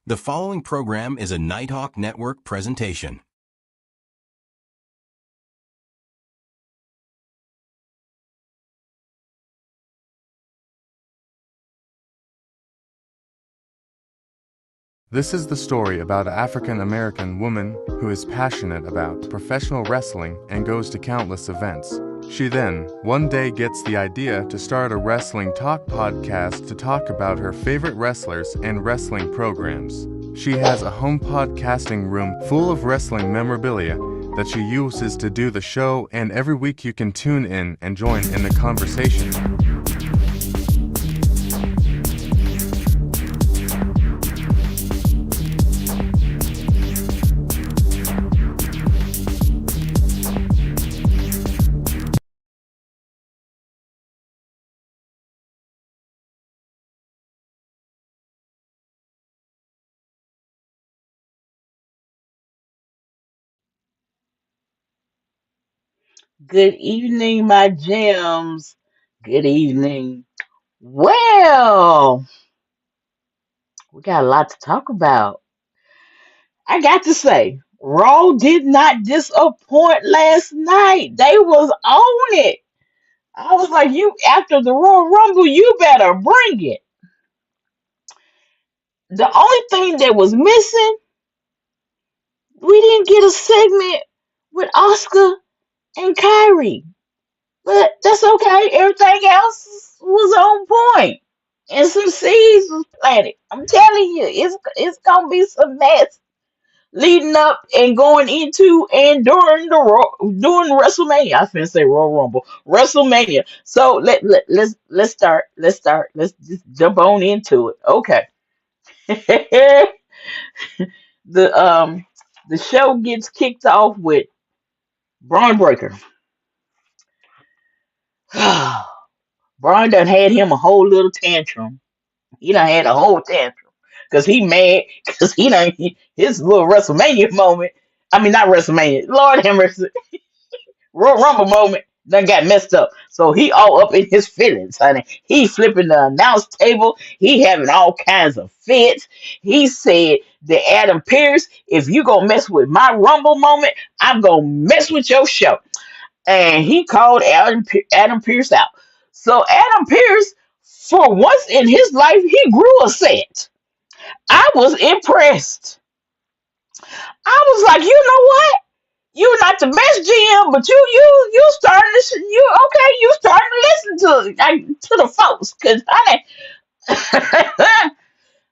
The following program is a Nighthawk Network presentation. This is the story about an African-American woman who is passionate about professional wrestling and goes to countless events. She then, one day, gets the idea to start a wrestling talk podcast to talk about her favorite wrestlers and wrestling programs. She has a home podcasting room full of wrestling memorabilia that she uses to do the show, and every week you can tune in and join in the conversation. Good evening, my gems. Good evening. Well, we got a lot to talk about. I got to say, Raw did not disappoint last night. They was on it. I was like, you after the Royal Rumble, you better bring it. The only thing that was missing, we didn't get a segment with Oscar and Kyrie. But that's okay. Everything else was on point. And some seeds was planted. I'm telling you, it's gonna be some mess leading up and going into and during WrestleMania. I was finna say Royal Rumble, WrestleMania. So let's start. Let's just jump on into it. Okay. the the show gets kicked off with Braun Breaker. Braun done had him a whole little tantrum. He done had a whole tantrum because he mad because he done his little WrestleMania moment. I mean, not WrestleMania. Lord have mercy, Royal Rumble moment done got messed up. So he all up in his feelings, honey. He flipping the announce table. He having all kinds of fits. He said that Adam Pierce, if you gonna mess with my Rumble moment, I'm gonna mess with your show. And he called Adam Pierce out. So Adam Pierce, for once in his life, he grew a set. I was impressed. I was like, you know what? You're not the best GM, but you starting to you okay? You starting to listen to the folks, cause honey,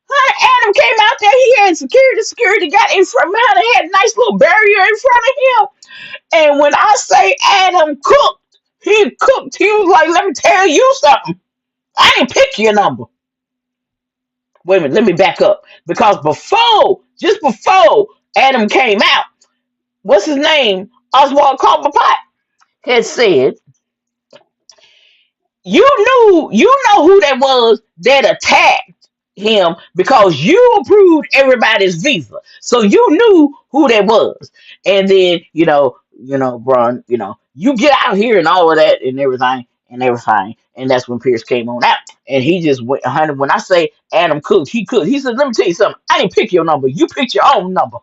Adam came out there. He had security got in front behind. He had a nice little barrier in front of him. And when I say Adam cooked, he cooked. He was like, let me tell you something. I didn't pick your number. Wait a minute, let me back up. Because just before Adam came out, what's his name? Oswald Cobblepot had said, you know who that was that attacked him because you approved everybody's visa. So you knew who that was. And then, Bron, you get out here and all of that and everything. And that's when Pierce came on out. And he just went 100. When I say Adam cooked, he cooked. He said, let me tell you something. I didn't pick your number. You picked your own number.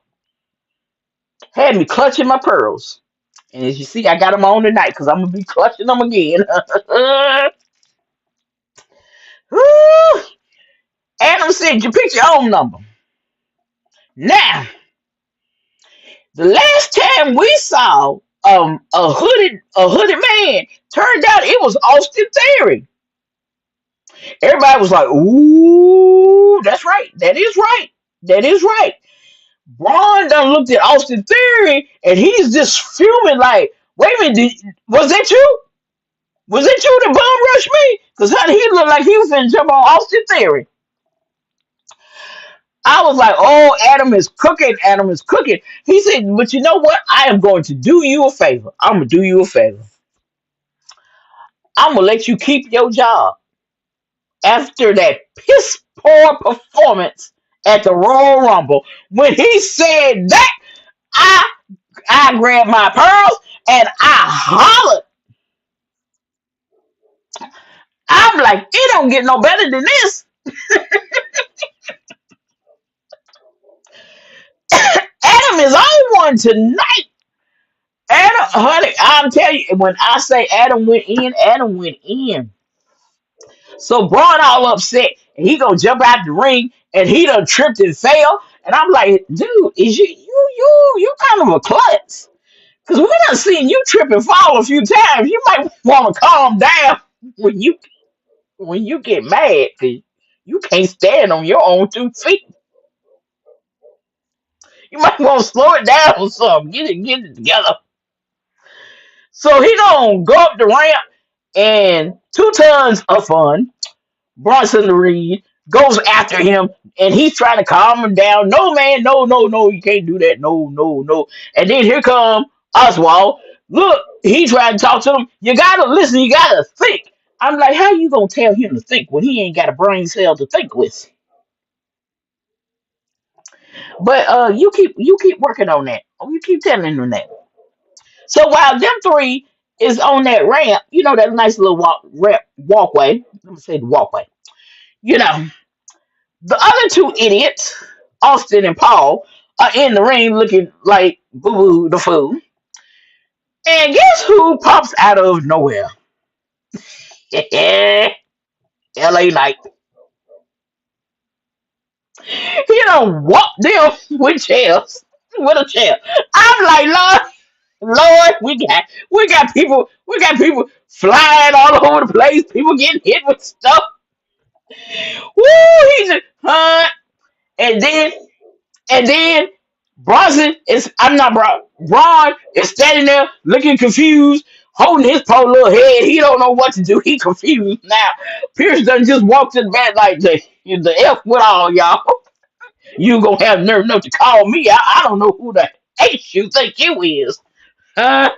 Had me clutching my pearls. And as you see, I got them on tonight because I'm going to be clutching them again. Woo! Adam said, you picked your own number. Now, the last time we saw a hooded man, turned out it was Austin Theory. Everybody was like, ooh, that's right. That is right. That is right. Braun done looked at Austin Theory and he's just fuming like, wait a minute, was that you? Was that you that bum rushed me? Because honey, he looked like he was finna jump on Austin Theory. I was like, oh, Adam is cooking. Adam is cooking. He said, but you know what? I am going to do you a favor. I'm going to do you a favor. I'm going to let you keep your job. After that piss poor performance at the Royal Rumble, when he said that, I grabbed my pearls and I hollered. I'm like, it don't get no better than this. on tonight. Adam, honey, I'm telling you, when I say Adam went in, Adam went in. So Braun all upset, and he gonna jump out the ring, and he done tripped and fell. And I'm like, dude, is you kind of a klutz? Because we done seen you trip and fall a few times. You might want to calm down when you get mad, because you can't stand on your own 2 feet. You might want to slow it down or something. Get it together. So he gonna go up the ramp, and 2 tons of fun. Bronson Reed goes after him, and he's trying to calm him down. No, man, no, no, no, you can't do that. No, no, no. And then here come Oswald. Look, he tried to talk to him. You gotta listen. You gotta think. I'm like, how you gonna tell him to think when he ain't got a brain cell to think with? But you keep working on that. Oh, you keep telling him that. So while them three is on that ramp, that nice little walkway. Let me say the walkway. You know, the other two idiots, Austin and Paul, are in the ring looking like Boo Boo the Fool. And guess who pops out of nowhere? LA Knight. He done whooped them with chairs. With a chair. I'm like, Lord, we got people flying all over the place, people getting hit with stuff. Woo, he's just and then And then Bronson is I'm not Braun. Braun is standing there looking confused, holding his poor little head. He don't know what to do. He confused now. Pierce done just walked in the back like the F with all y'all. You gonna have nerve enough to call me. I don't know who the H you think you is. Huh?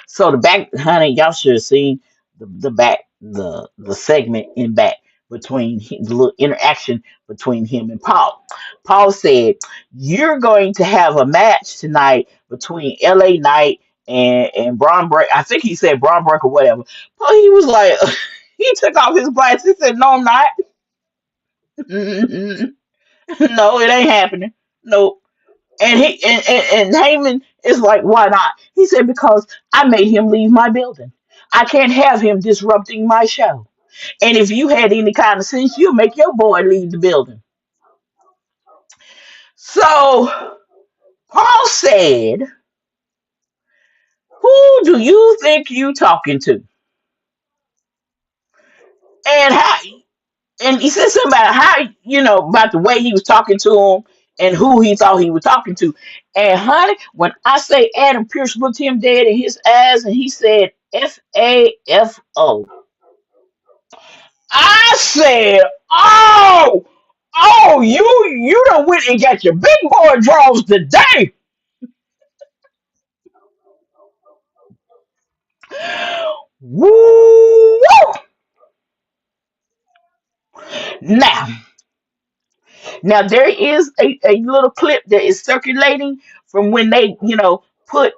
So the back, honey, y'all should have seen the back, the segment in back between the little interaction between him and Paul. Paul said, "You're going to have a match tonight between L.A. Knight and Braun Break." I think he said Braun Break or whatever. But he was like, he took off his glasses. He said, "No, I'm not. No, it ain't happening. Nope." And Heyman is like, "Why not?" He said, "Because I made him leave my building. I can't have him disrupting my show. And if you had any kind of sense, you'll make your boy leave the building." So Paul said, "Who do you think you talking to?" And how? And he said something about how about the way he was talking to him and who he thought he was talking to. And honey, when I say Adam Pierce looked him dead in his eyes and he said FAFO, I said, oh, you done went and got your big boy draws today. Woo! Now, now there is a little clip that is circulating from when they, put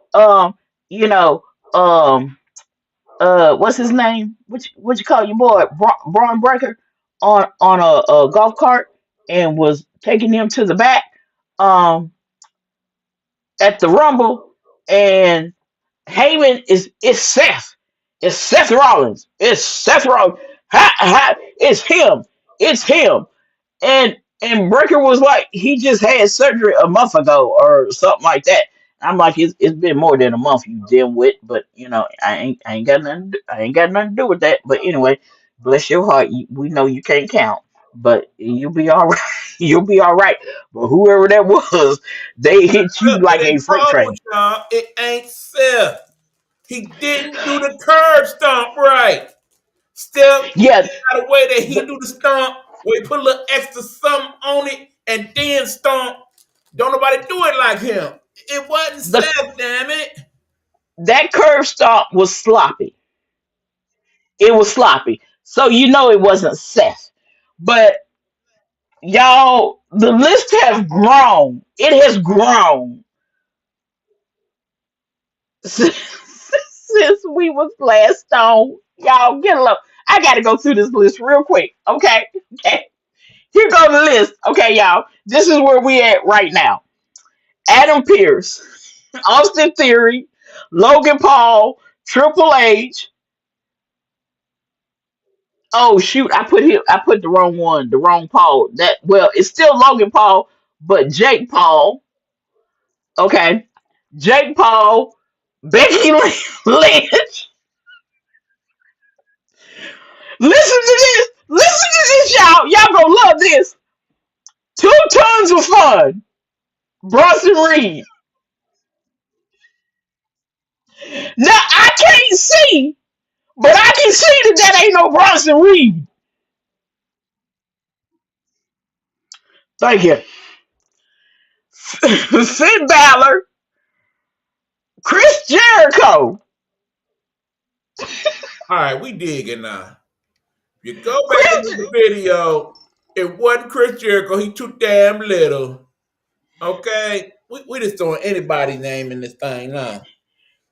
you know, um what's his name? What you call your boy Braun Breaker on a golf cart and was taking him to the back um at the Rumble, and Heyman is Seth. It's Seth Rollins. It's Seth Rollins. It's him. It's him. And Breaker was like, he just had surgery a month ago or something like that. I'm like, it's been more than a month, you dimwit. But I ain't got nothing. I ain't got nothing to do with that. But anyway, bless your heart. We know you can't count, but you'll be all right. You'll be all right. But whoever that was, they hit you Look, like it a ain't freight wrong train. with y'all. It ain't Seth. He didn't do the curb stomp right. Steph Yeah, got a way that he the, do the stomp where he put a little extra something on it and then stomp. Don't nobody do it like him. It wasn't the Seth, damn it. that curve stop was sloppy. It was sloppy. So it wasn't Seth. But y'all, the list has grown. It has grown since we was last on. Y'all get a look. I gotta go through this list real quick. Okay. Okay. Here go the list. Okay, y'all. This is where we at right now. Adam Pierce, Austin Theory, Logan Paul, Triple H. Oh shoot, I put the wrong one, the wrong Paul. That well, it's still Logan Paul, but Jake Paul. Okay. Jake Paul, Becky Lynch. Listen to this. Listen to this, y'all. Y'all gonna love this. 2 tons of fun. Bronson Reed. Now I can't see, but I can see that that ain't no Bronson Reed. Thank you. Finn Balor, Chris Jericho, All right, we digging now. You go back to Chris the video. It wasn't Chris Jericho. He too damn little. Okay, we just throwing anybody's name in this thing now.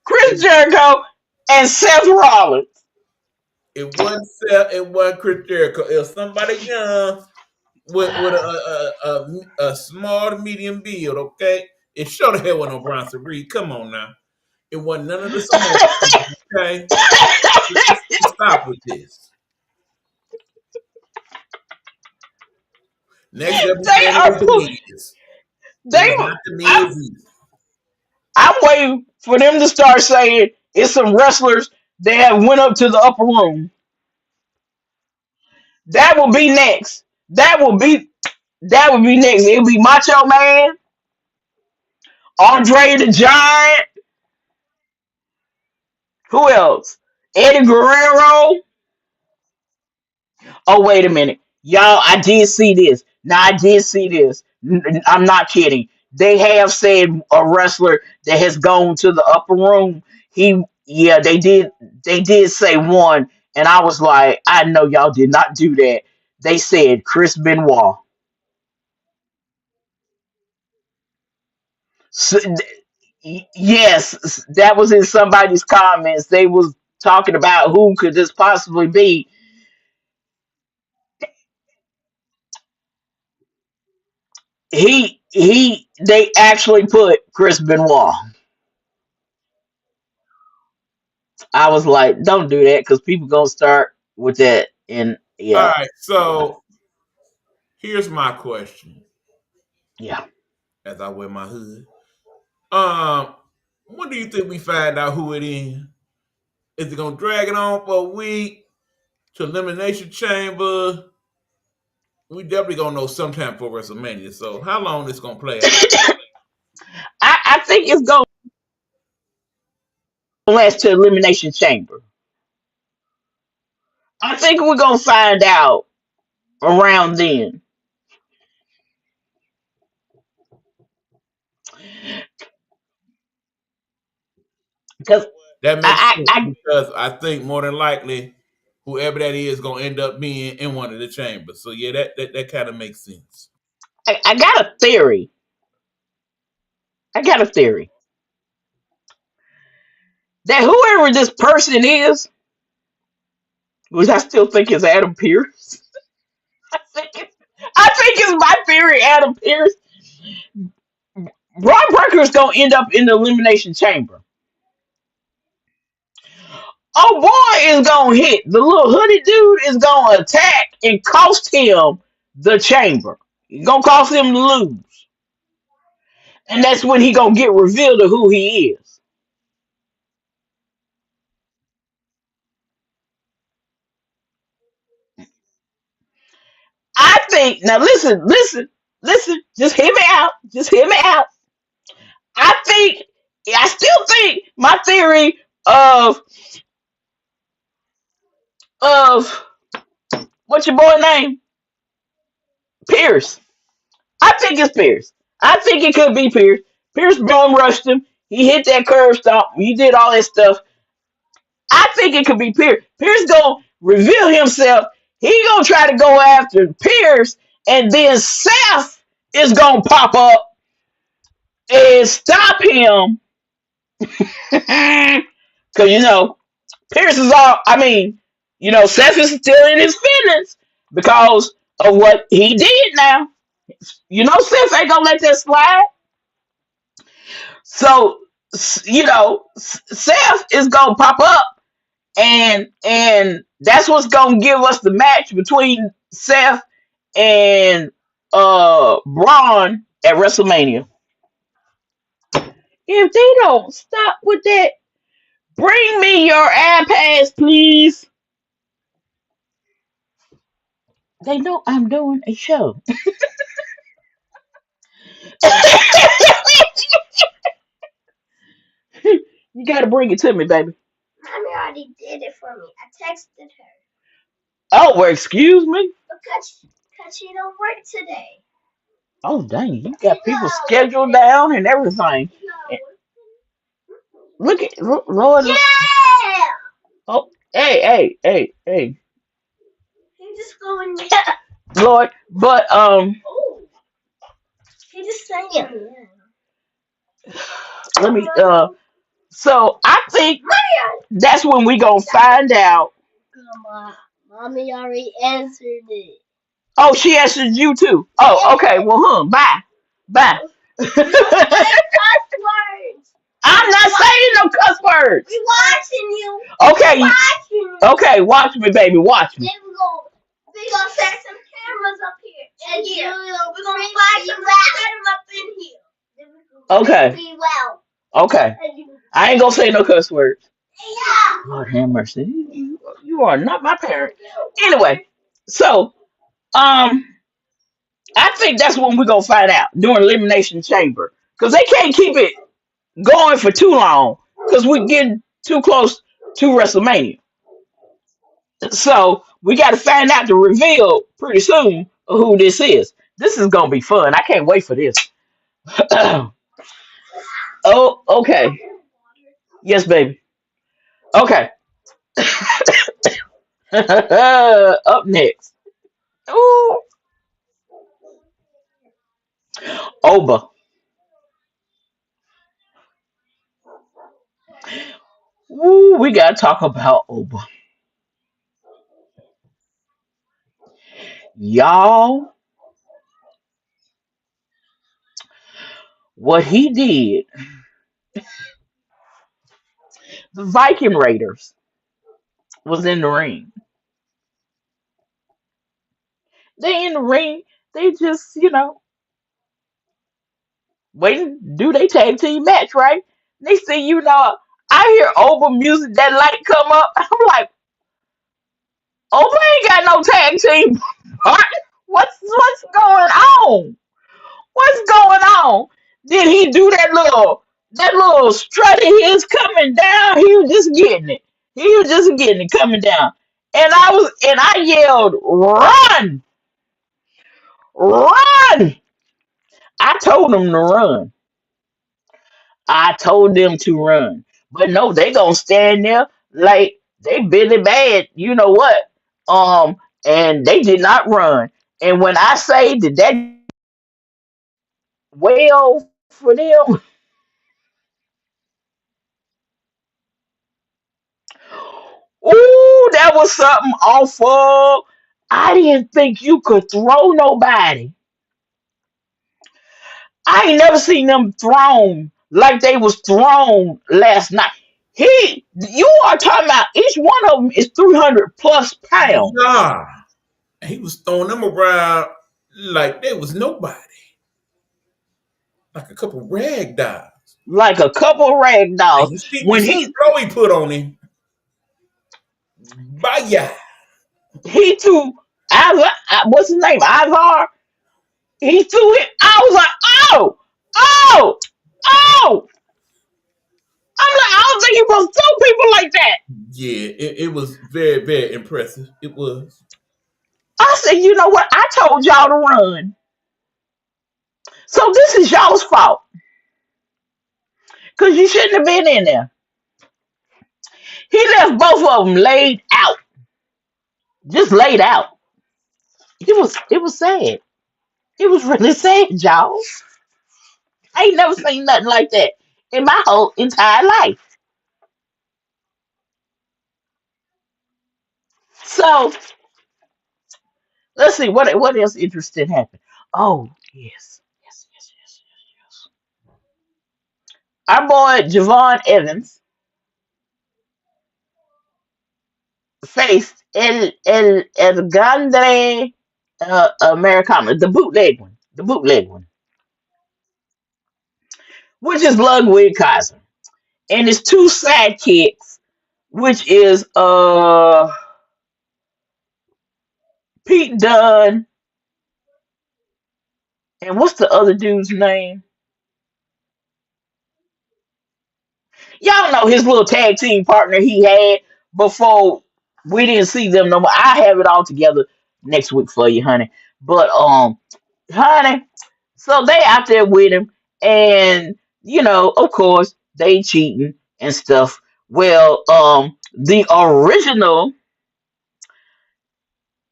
Chris Jericho, and Seth Rollins. It wasn't Seth. It wasn't Chris Jericho. It was somebody young with a small to medium build. Okay, it sure the hell wasn't no Bronson Reed. Come on now. It wasn't none of the Samoans. Okay, let's stop with this. Next up, They are the put, Miz. they. It was not the I'm, Miz. I'm waiting for them to start saying it's some wrestlers that have went up to the upper room. That will be next. That will be next. It'll be Macho Man, Andre the Giant. Who else? Eddie Guerrero. Oh, wait a minute. Y'all, I did see this. Now, I did see this. I'm not kidding. They have said a wrestler that has gone to the upper room. Yeah, they did. They did say one, and I was like, I know y'all did not do that. They said Chris Benoit. So, yes, that was in somebody's comments. They was talking about who could this possibly be. They actually put Chris Benoit. I was like, don't do that because people gonna start with that. And All yeah, right, so here's my question yeah. as I wear my hood. Um, when do you think we find out who it is? Is it gonna drag it on for a week to Elimination Chamber? We definitely gonna know sometime for WrestleMania. So how long this gonna play out? I think it's gonna last to Elimination Chamber. I think we're gonna find out around then. Because That makes I, sense I because I think more than likely whoever that is gonna end up being in one of the chambers. So yeah, that kind of makes sense. I got a theory. I got a theory that whoever this person is, which I still think is Adam Pierce. I think it's my theory, Adam Pierce. Braun Breaker is gonna end up in the Elimination Chamber. Oh boy is gonna hit. The little hooded dude is gonna attack and cost him the chamber. It's gonna cost him to lose. And that's when he gonna get revealed to who he is. I think now listen, just hear me out. Just hear me out. I I still think my theory of of what's your boy name? Pierce. I think it's Pierce. I think it could be Pierce. Pierce bum rushed him. He hit that curve stomp. He did all that stuff. I think it could be Pierce. Pierce gonna reveal himself. He gonna try to go after Pierce, and then Seth is gonna pop up and stop him. Cause Pierce is all. I mean, Seth is still in his feelings because of what he did. Now, Seth ain't gonna let that slide. So Seth is gonna pop up, and that's what's gonna give us the match between Seth and Braun at WrestleMania. If they don't stop with that, bring me your iPads, please. They know I'm doing a show. You gotta bring it to me, baby. Mommy already did it for me. I texted her. Oh, well, excuse me. Because she don't work today. Oh, dang, you got people scheduled down and everything. And look at Lord. Yeah! Oh, hey. He just going. Lord, but Oh, he just sang it. let me so I think that's when we gonna find out. Come on. Mommy already answered it. Oh, she answered you too. Oh, okay. Well, bye. Cuss words. I'm not saying no cuss words. We watching you. Okay, We watching you. okay. Watch me, baby. Watch me. Then we gonna set some cameras up here. And here. We're gonna fly some set them up in here. Okay. Be well. Okay. I ain't gonna say no cuss words. Yeah. Lord have mercy. You are not my parent. Anyway, so I think that's when we're gonna find out during Elimination Chamber. Because they can't keep it going for too long. Because we're getting too close to WrestleMania. So we gotta find out the reveal pretty soon of who this is. This is gonna be fun. I can't wait for this. Oh, okay. Yes, baby. Okay. Up next. Ooh, Oba. Ooh, we gotta talk about Oba. Y'all, what he did, the Viking Raiders was in the ring. They in the ring. They just, waiting to do their tag team match, right? Next thing you know, I hear Oba music, that light come up. I'm like, Oba ain't got no tag team partner. What's going on? What's going on? Did he do that little strut of his coming down? He was just getting it. He was just getting it coming down. And I yelled, run, run. I told him to run. I told them to run. But no, they gonna stand there like they Billy Bad, you know what? And they did not run. And when I say that well for them, ooh, that was something awful. I didn't think you could throw nobody. I ain't never seen them thrown like they was thrown last night. You are talking about each one of them is 300 plus pounds. Nah. He was throwing them around like they was nobody. Like a couple rag dolls. Like a couple rag And dolls. you When see the throw he put on him. Bye. he threw what's his name? Ivar. He threw it. I was like, oh, oh, oh. I'm like, I don't think you supposed to throw people like that. Yeah, it was very, very impressive. It was. I said, you know what? I told y'all to run. So this is y'all's fault. Because you shouldn't have been in there. He left both of them laid out. Just laid out. It was sad. It was really sad, y'all. I ain't never seen nothing like that in my whole entire life. So let's see what else interesting happened. Oh yes. our boy Javon Evans faced El Grande Americano, the bootleg one, which is Ludwig Kaiser, and his two sidekicks, which is Pete Dunne, and what's the other dude's name? Y'all know his little tag team partner he had before we didn't see them no more. I have it all together next week for you, honey. But honey, so they out there with him, and of course, they cheating and stuff. Well, the original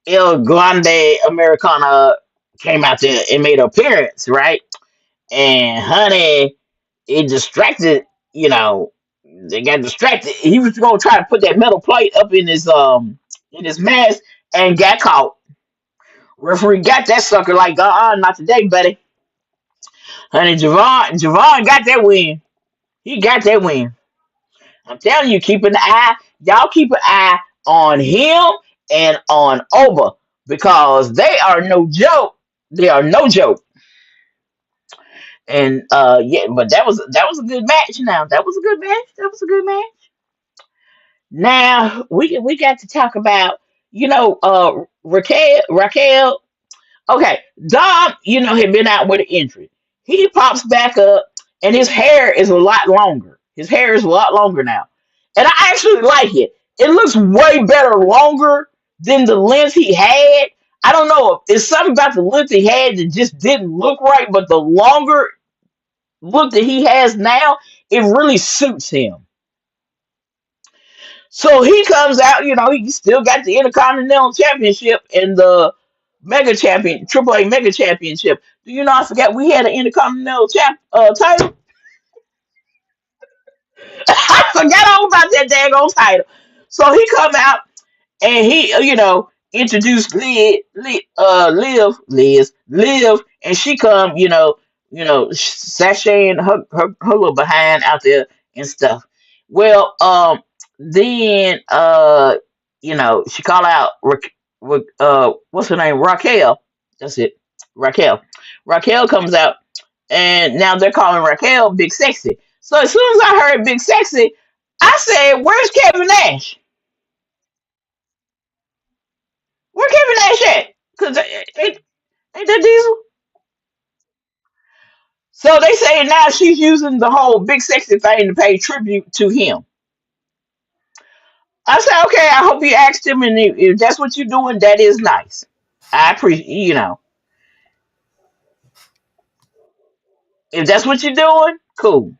El Grande Americana came out there and made an appearance, right? And honey, it distracted, they got distracted. He was gonna try to put that metal plate up in his mask and got caught. Referee got that sucker like, not today, buddy. Honey, Javon got that win. He got that win. I'm telling you, y'all keep an eye on him and on Oba because they are no joke. They are no joke. And yeah, but that was a good match. Now that was a good match. That was a good match. Now we got to talk about Raquel. Okay, Dom, had been out with an injury. He pops back up, and his hair is a lot longer. His hair is a lot longer now, and I actually like it. It looks way better longer than the length he had. I don't know. It's something about the length he had that just didn't look right, but the longer look that he has now, it really suits him. So he comes out, he still got the Intercontinental Championship and the Triple A Mega Championship. Do you know? I forgot we had an Intercontinental title. I forgot all about that daggone title. So he come out and he, introduced Liv, and she come, sashaying her little behind out there and stuff. Well, then she called out what's her name, Raquel. That's it, Raquel. Raquel comes out, and now they're calling Raquel Big Sexy. So as soon as I heard Big Sexy, I said, "Where's Kevin Nash? Where Kevin Nash at? Cause ain't that Diesel?" So they say now she's using the whole Big Sexy thing to pay tribute to him. I said, "Okay, I hope you asked him, and if that's what you're doing, that is nice. I appreciate, if that's what you're doing, cool."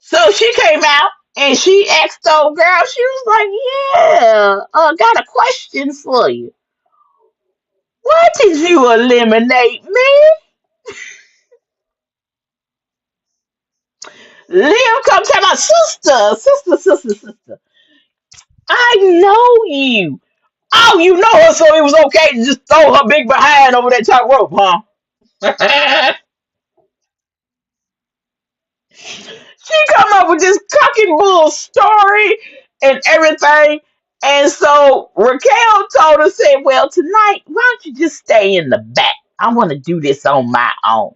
So she came out and she asked the old girl. She was like, "Yeah, got a question for you. Why did you eliminate me?" Liv come tell my sister. I know you. Oh, you know her, so it was okay to just throw her big behind over that top rope, huh? She come up with this cocky bull story and everything. And so Raquel told her, said, "Well, tonight, why don't you just stay in the back? I want to do this on my own."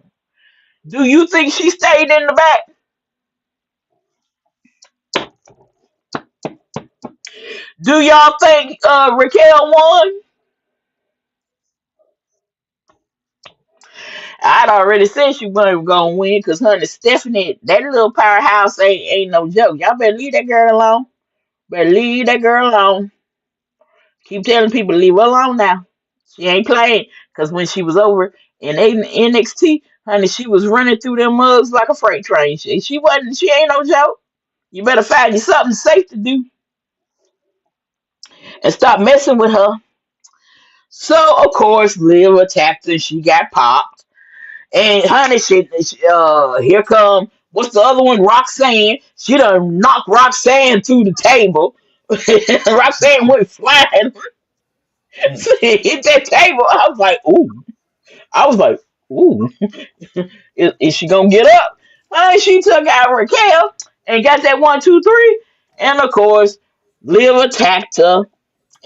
Do you think she stayed in the back? Do y'all think Raquel won? I'd already said she wasn't gonna win because honey, Stephanie, that little powerhouse ain't no joke. Y'all better leave that girl alone. Better leave that girl alone. Keep telling people to leave her alone now. She ain't playing. Cause when she was over in NXT, honey, she was running through them mugs like a freight train. She wasn't. She ain't no joke. You better find you something safe to do and stop messing with her. So of course, Liv attacked her. She got popped. And honey, here come what's the other one? Roxanne. She done knocked Roxanne through the table. Roxanne went flying. Hit that table. I was like, ooh. Is she gonna get up? She took out Raquel and got that 1, 2, 3, and of course, Liv attacked her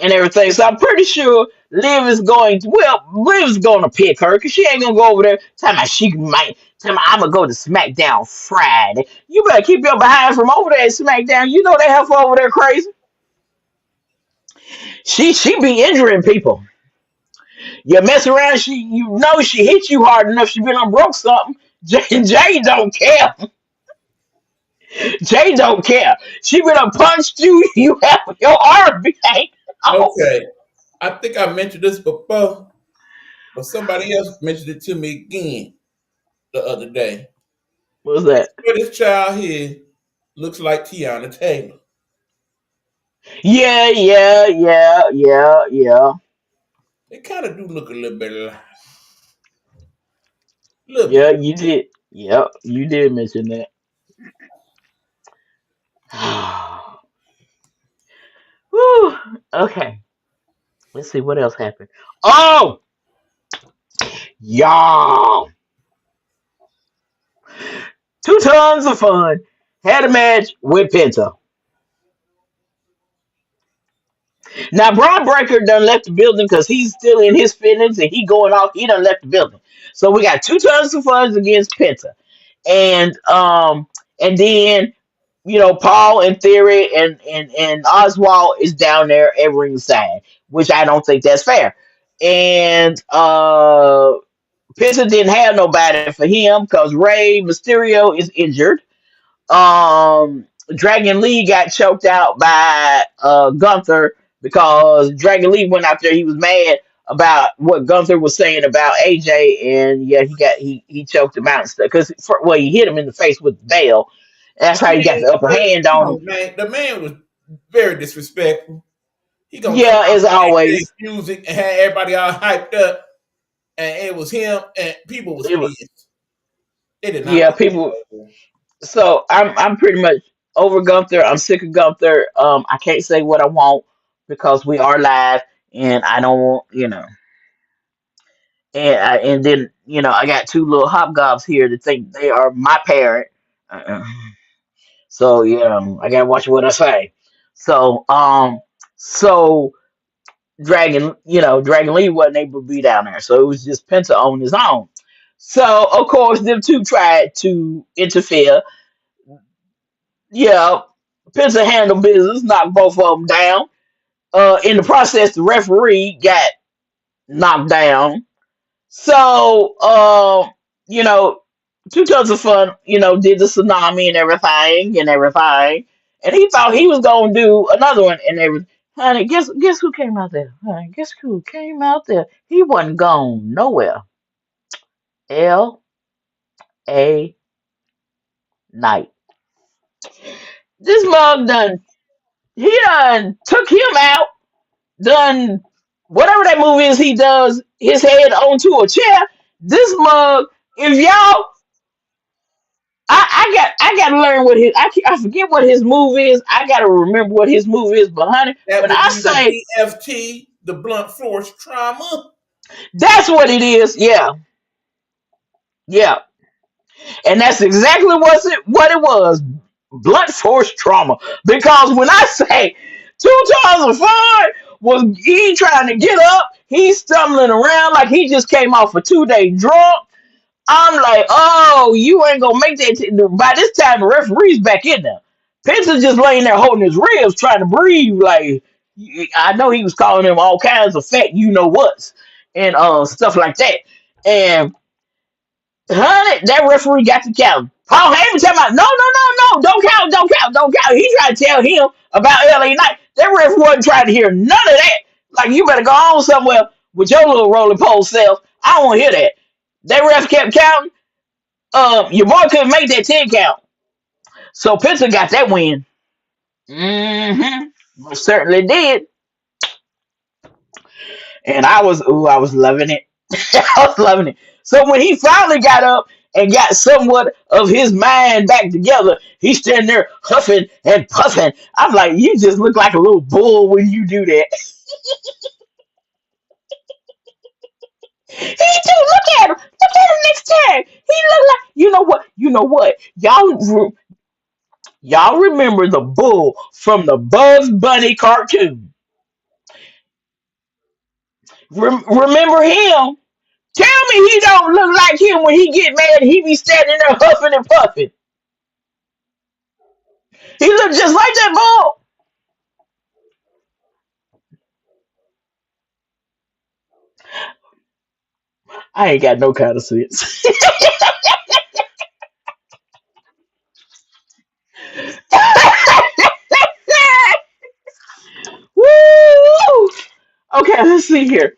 and everything. So I'm pretty sure Liv's going to pick her because she ain't gonna go over there. Tell me she might. Tell me I'm gonna go to SmackDown Friday. You better keep your behind from over there at SmackDown. You know they have her over there crazy. She be injuring people. You mess around, she hit you hard enough. She been on broke something. Jay don't care. Jay don't care. She been done punched you. You have your arm be hanging off. Okay. I think I mentioned this before, but somebody else mentioned it to me again the other day. What's that? This child here looks like Tiana Taylor. Yeah, yeah, yeah, yeah, yeah. They kind of do look a little bit alike. Little Yeah, bit. you did. Yep, you did mention that. Whew. Okay, let's see what else happened. Oh, y'all. 2 tons of fun. Had a match with Penta. Now, Braun Breaker done left the building because he's still in his feelings and he going off. He done left the building. So we got 2 tons of fun against Penta. And then Paul and Theory and Oswald is down there at ringside, which I don't think that's fair. And Penta didn't have nobody for him because Rey Mysterio is injured. Dragon Lee got choked out by Gunther because Dragon Lee went out there. He was mad about what Gunther was saying about AJ, and yeah, he choked him out and stuff because he hit him in the face with the bell. That's how he got the upper hand Come on him. on, man. The man was very disrespectful. He gonna come Yeah, out as and play always. music and had everybody all hyped up, and it was him and people was It was, pissed. They did not yeah, like people. him. So I'm pretty much over Gunther. I'm sick of Gunther. I can't say what I want because we are live, and I don't want and then I got two little hobgobs here that think they are my parent. Uh-uh. So I gotta watch what I say. So so Dragon Lee wasn't able to be down there, so it was just Penta on his own. So of course them two tried to interfere. Yeah, Penta handled business, knocked both of them down. In the process, the referee got knocked down. So, you know, 2 tons of fun, did the tsunami and everything. And he thought he was gonna do another one and everything. Honey, guess who came out there? Honey, guess who came out there? He wasn't gone nowhere. L.A. Knight. This mug done took him out, done whatever that move is he does, his head onto a chair. This mug, if y'all I gotta learn what I forget what his move is. I gotta remember what his move is. But honey, That when would I be the say BFT, the blunt force trauma. that's what it is, yeah, yeah, and that's exactly what it was, blunt force trauma. Because when I say 2005 was he trying to get up, he's stumbling around like he just came off a 2 day drunk. I'm like, oh, you ain't gonna make that. By this time, the referee's back in there. Penta's just laying there holding his ribs, trying to breathe. Like, I know he was calling him all kinds of fat, whats, and stuff like that. And honey, that referee got to count. Paul Heyman talking about, no, no, no, no, don't count, don't count, don't count. He tried to tell him about LA Knight. That ref wasn't trying to hear none of that. Like, you better go on somewhere with your little rolling pole self. I don't want to hear that. That ref kept counting. Your boy couldn't make that 10 count. So Penta got that win. Most certainly did. And I was loving it. I was loving it. So when he finally got up and got somewhat of his mind back together, he's standing there huffing and puffing. I'm like, you just look like a little bull when you do that. He do. Look at him. Look at him next tag. He looked like you know what? You know what? Y'all remember the bull from the Bugs Bunny cartoon? Remember him? Tell me he don't look like him when he get mad. He be standing there huffing and puffing. He look just like that bull. I ain't got no kind of sense. Woo! Okay, let's see here.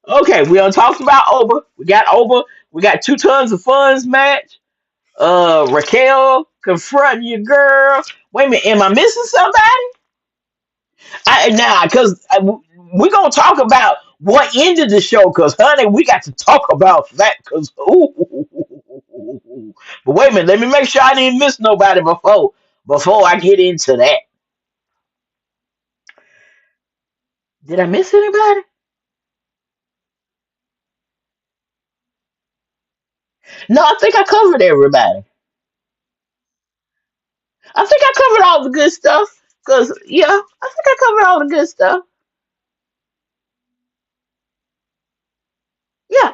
Okay, we done talked about Oba. We got Oba. We got 2 tons of funds match. Raquel confronting your girl. Wait a minute, am I missing somebody? Because we're gonna talk about what ended the show. Because honey, we got to talk about that. Because but wait a minute, let me make sure I didn't miss nobody before I get into that. Did I miss anybody? No, I think I covered everybody. I think I covered all the good stuff. Cause yeah, I think I covered all the good stuff. Yeah,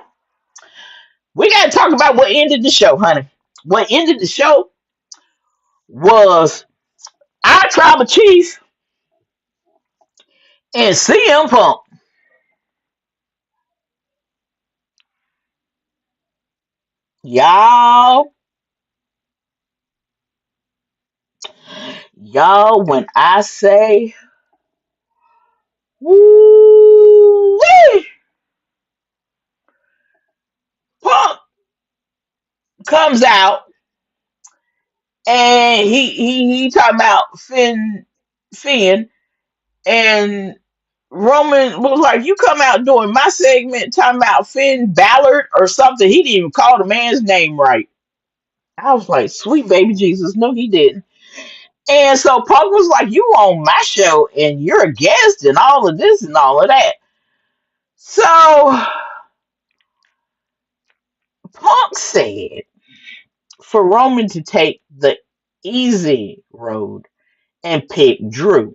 we gotta talk about what ended the show, honey. What ended the show was our tribal chief and CM Punk. Y'all, y'all, when I say woo Punk comes out and he talking about Finn and Roman was like, "You come out during my segment talking about Finn Ballard or something." He didn't even call the man's name right. I was like, "Sweet baby Jesus." No, he didn't. And so Punk was like, "You on my show and you're a guest and all of this and all of that." So Punk said for Roman to take the easy road and pick Drew.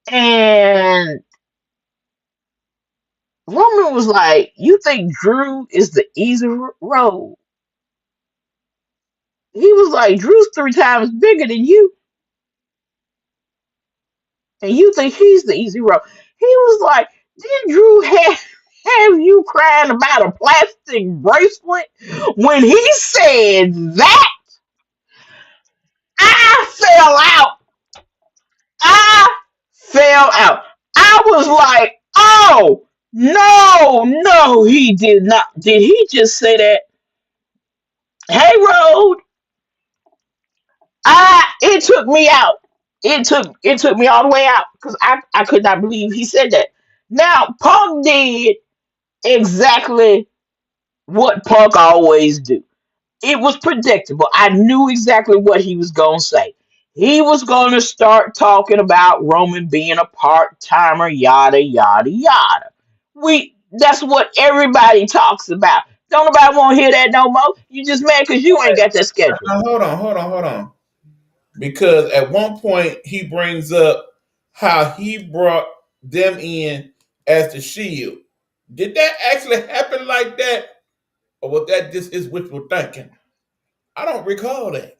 And Roman was like, "You think Drew is the easy road?" He was like, "Drew's 3 times bigger than you, and you think he's the easy road." He was like, "Did Drew have you crying about a plastic bracelet?" When he said that, I fell out. I fell out. I was like, "Oh, no, no, he did not." Did he just say that? Hey, Road, it took me out. It took me all the way out because I could not believe he said that. Now Punk did exactly what Punk always do. It was predictable. I knew exactly what he was gonna say. He was gonna start talking about Roman being a part timer, yada yada yada. That's what everybody talks about. Don't nobody want to hear that no more. You just mad because you ain't got that schedule. Now, hold on. Because at one point he brings up how he brought them in as the Shield. Did that actually happen like that, or was that just his wishful thinking? I don't recall that.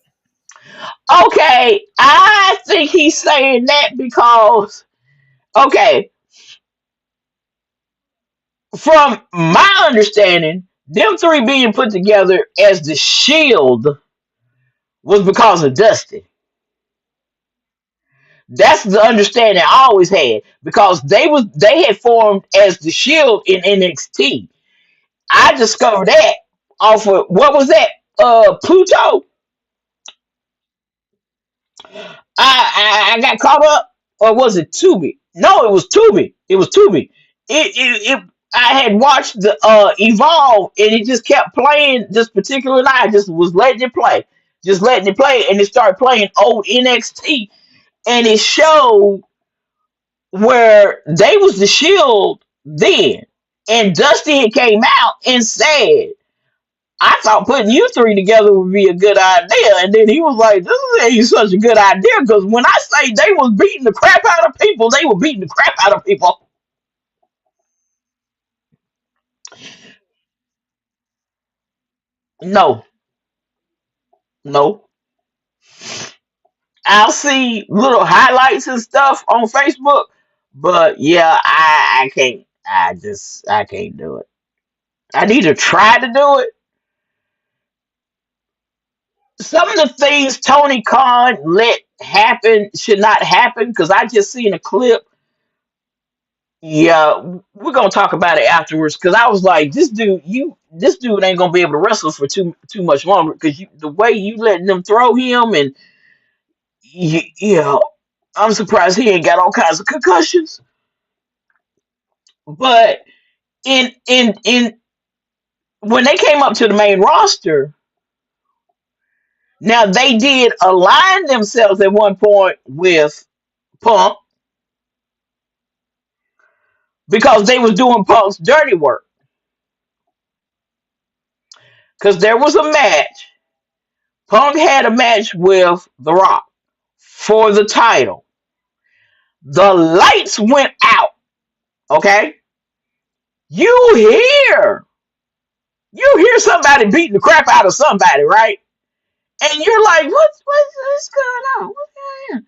Okay, I think he's saying that because okay, from my understanding, them three being put together as the Shield was because of Dusty. That's the understanding I always had because they had formed as the Shield in NXT. I discovered that off of what was that? Pluto. I got caught up, or was it Tubi? No, it was Tubi. It was Tubi. It I had watched the Evolve, and it just kept playing this particular night. I just was letting it play, just letting it play, and it started playing old NXT, and it showed where they was the Shield then. And Dusty had came out and said, I thought putting you three together would be a good idea. And then he was like, this ain't such a good idea because when I say they was beating the crap out of people, they were beating the crap out of people. No, no. I'll see little highlights and stuff on Facebook, but yeah, I can't. I can't do it. I need to try to do it. Some of the things Tony Khan let happen should not happen because I just seen a clip. Yeah, we're gonna talk about it afterwards because I was like, this dude ain't gonna be able to wrestle for too much longer because the way you letting them throw him and yeah, I'm surprised he ain't got all kinds of concussions. But in when they came up to the main roster, now they did align themselves at one point with Punk because they was doing Punk's dirty work. Because there was a match. Punk had a match with The Rock for the title. The lights went out. Okay? You hear you hear somebody beating the crap out of somebody, right? And you're like, what's going on? What's going on?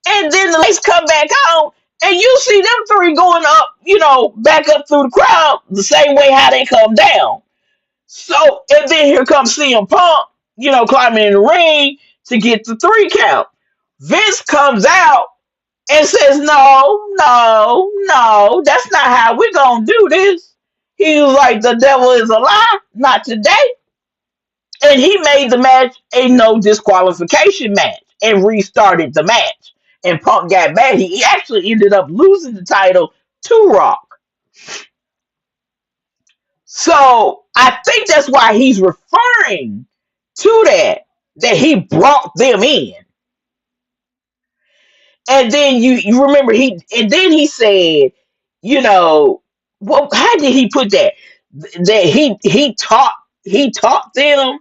And then the lights come back on, and you see them three going up, back up through the crowd the same way how they come down. So, and then here comes CM Punk, climbing in the ring to get the 3 count. Vince comes out and says, no, no, no, that's not how we're going to do this. He was like, the devil is a lie, not today. And he made the match a no disqualification match and restarted the match. And Punk got mad. He actually ended up losing the title to Rock. So I think that's why he's referring to that he brought them in. And then you remember and then he said, well, how did he put that? That he taught them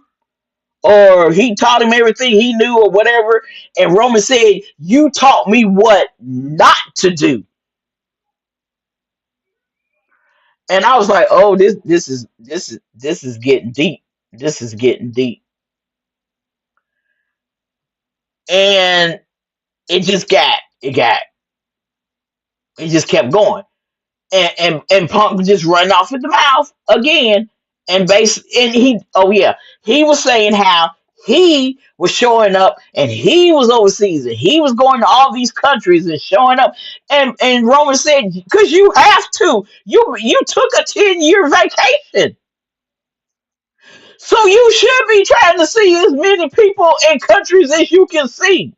or he taught him everything he knew or whatever. And Roman said, you taught me what not to do. And I was like, oh, this is getting deep. This is getting deep. And it just kept going. And Punk just running off at the mouth again. He was saying how he was showing up and he was overseas and he was going to all these countries and showing up. And Roman said, because you have to. You took a 10-year vacation. So you should be trying to see as many people and countries as you can see.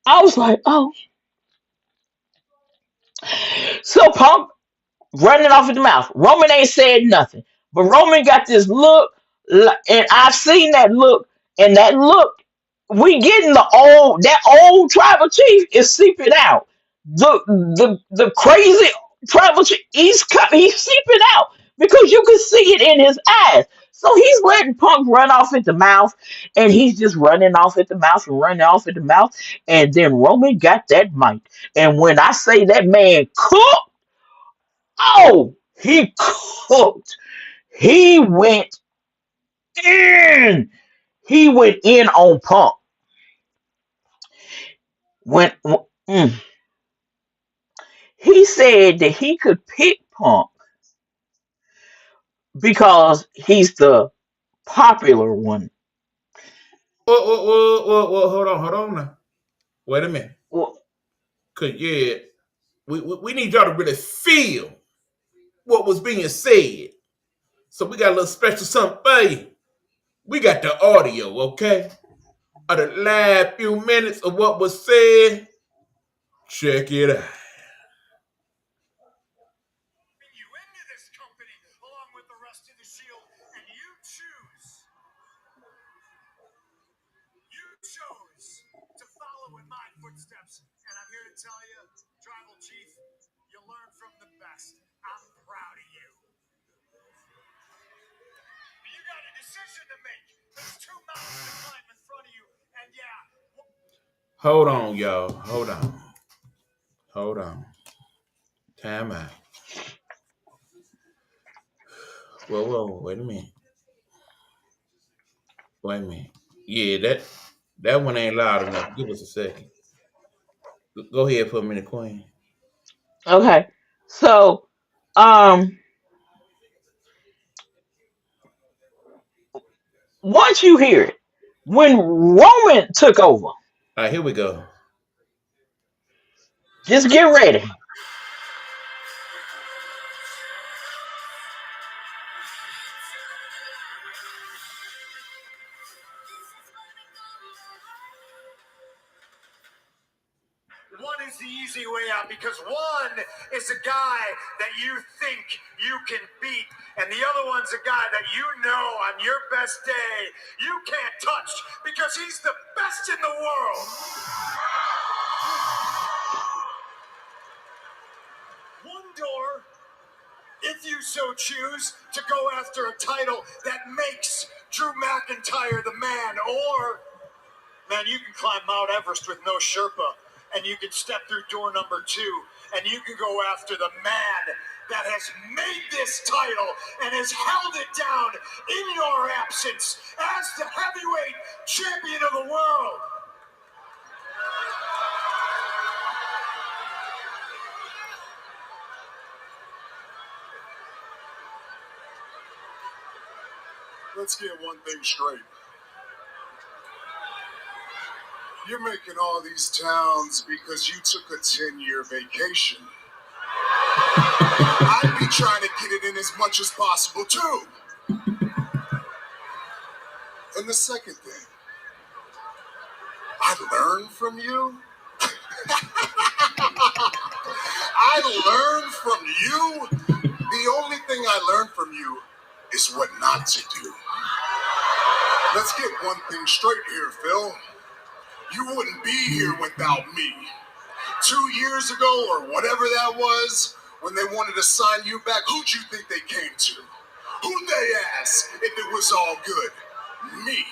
I was like, oh. So Punk running off at the mouth. Roman ain't said nothing. But Roman got this look, and I've seen that look, and that look, we getting that old tribal chief is seeping out. The crazy tribal chief, he's seeping out because you can see it in his eyes. So he's letting Punk run off at the mouth, and he's just running off at the mouth and running off at the mouth. And then Roman got that mic. And when I say that man cooked, oh, he cooked. He went in. He went in on Punk. When he said that he could pick Punk because he's the popular one. Whoa, hold on now. Wait a minute. Well, Cause yeah, we need y'all to really feel what was being said. So we got a little special something for you. We got the audio, okay? Of the last few minutes of what was said. Check it out. Chose to follow in my footsteps. And I'm here to tell you, Tribal Chief, You learn from the best. I'm proud of you. You got a decision to make. There's 2 mountains to climb in front of you, and yeah. Hold on, y'all. Hold on. Time out. Whoa, wait a minute. Yeah, that one ain't loud enough. Give us a second. Go ahead for a minute, Queen. Okay. So, once you hear it, when Roman took over, All right, here we go. just get ready. One is the easy way out because one is a guy that you think you can beat, and the other one's a guy that you know on your best day you can't touch because he's the best in the world. One door, if you so choose, to go after a title that makes Drew McIntyre the man, or man, you can climb Mount Everest with no Sherpa, and you can step through door number 2, and you can go after the man that has made this title and has held it down in your absence as the heavyweight champion of the world. Let's get one thing straight. You're making all these towns because you took a 10-year vacation. I'd be trying to get it in as much as possible, too. And the second thing, I learned from you. I learned from you. The only thing I learned from you is what not to do. Let's get one thing straight here, Phil. You wouldn't be here without me. 2 years ago, or whatever that was, when they wanted to sign you back, who'd you think they came to? Who'd they ask if it was all good? Me.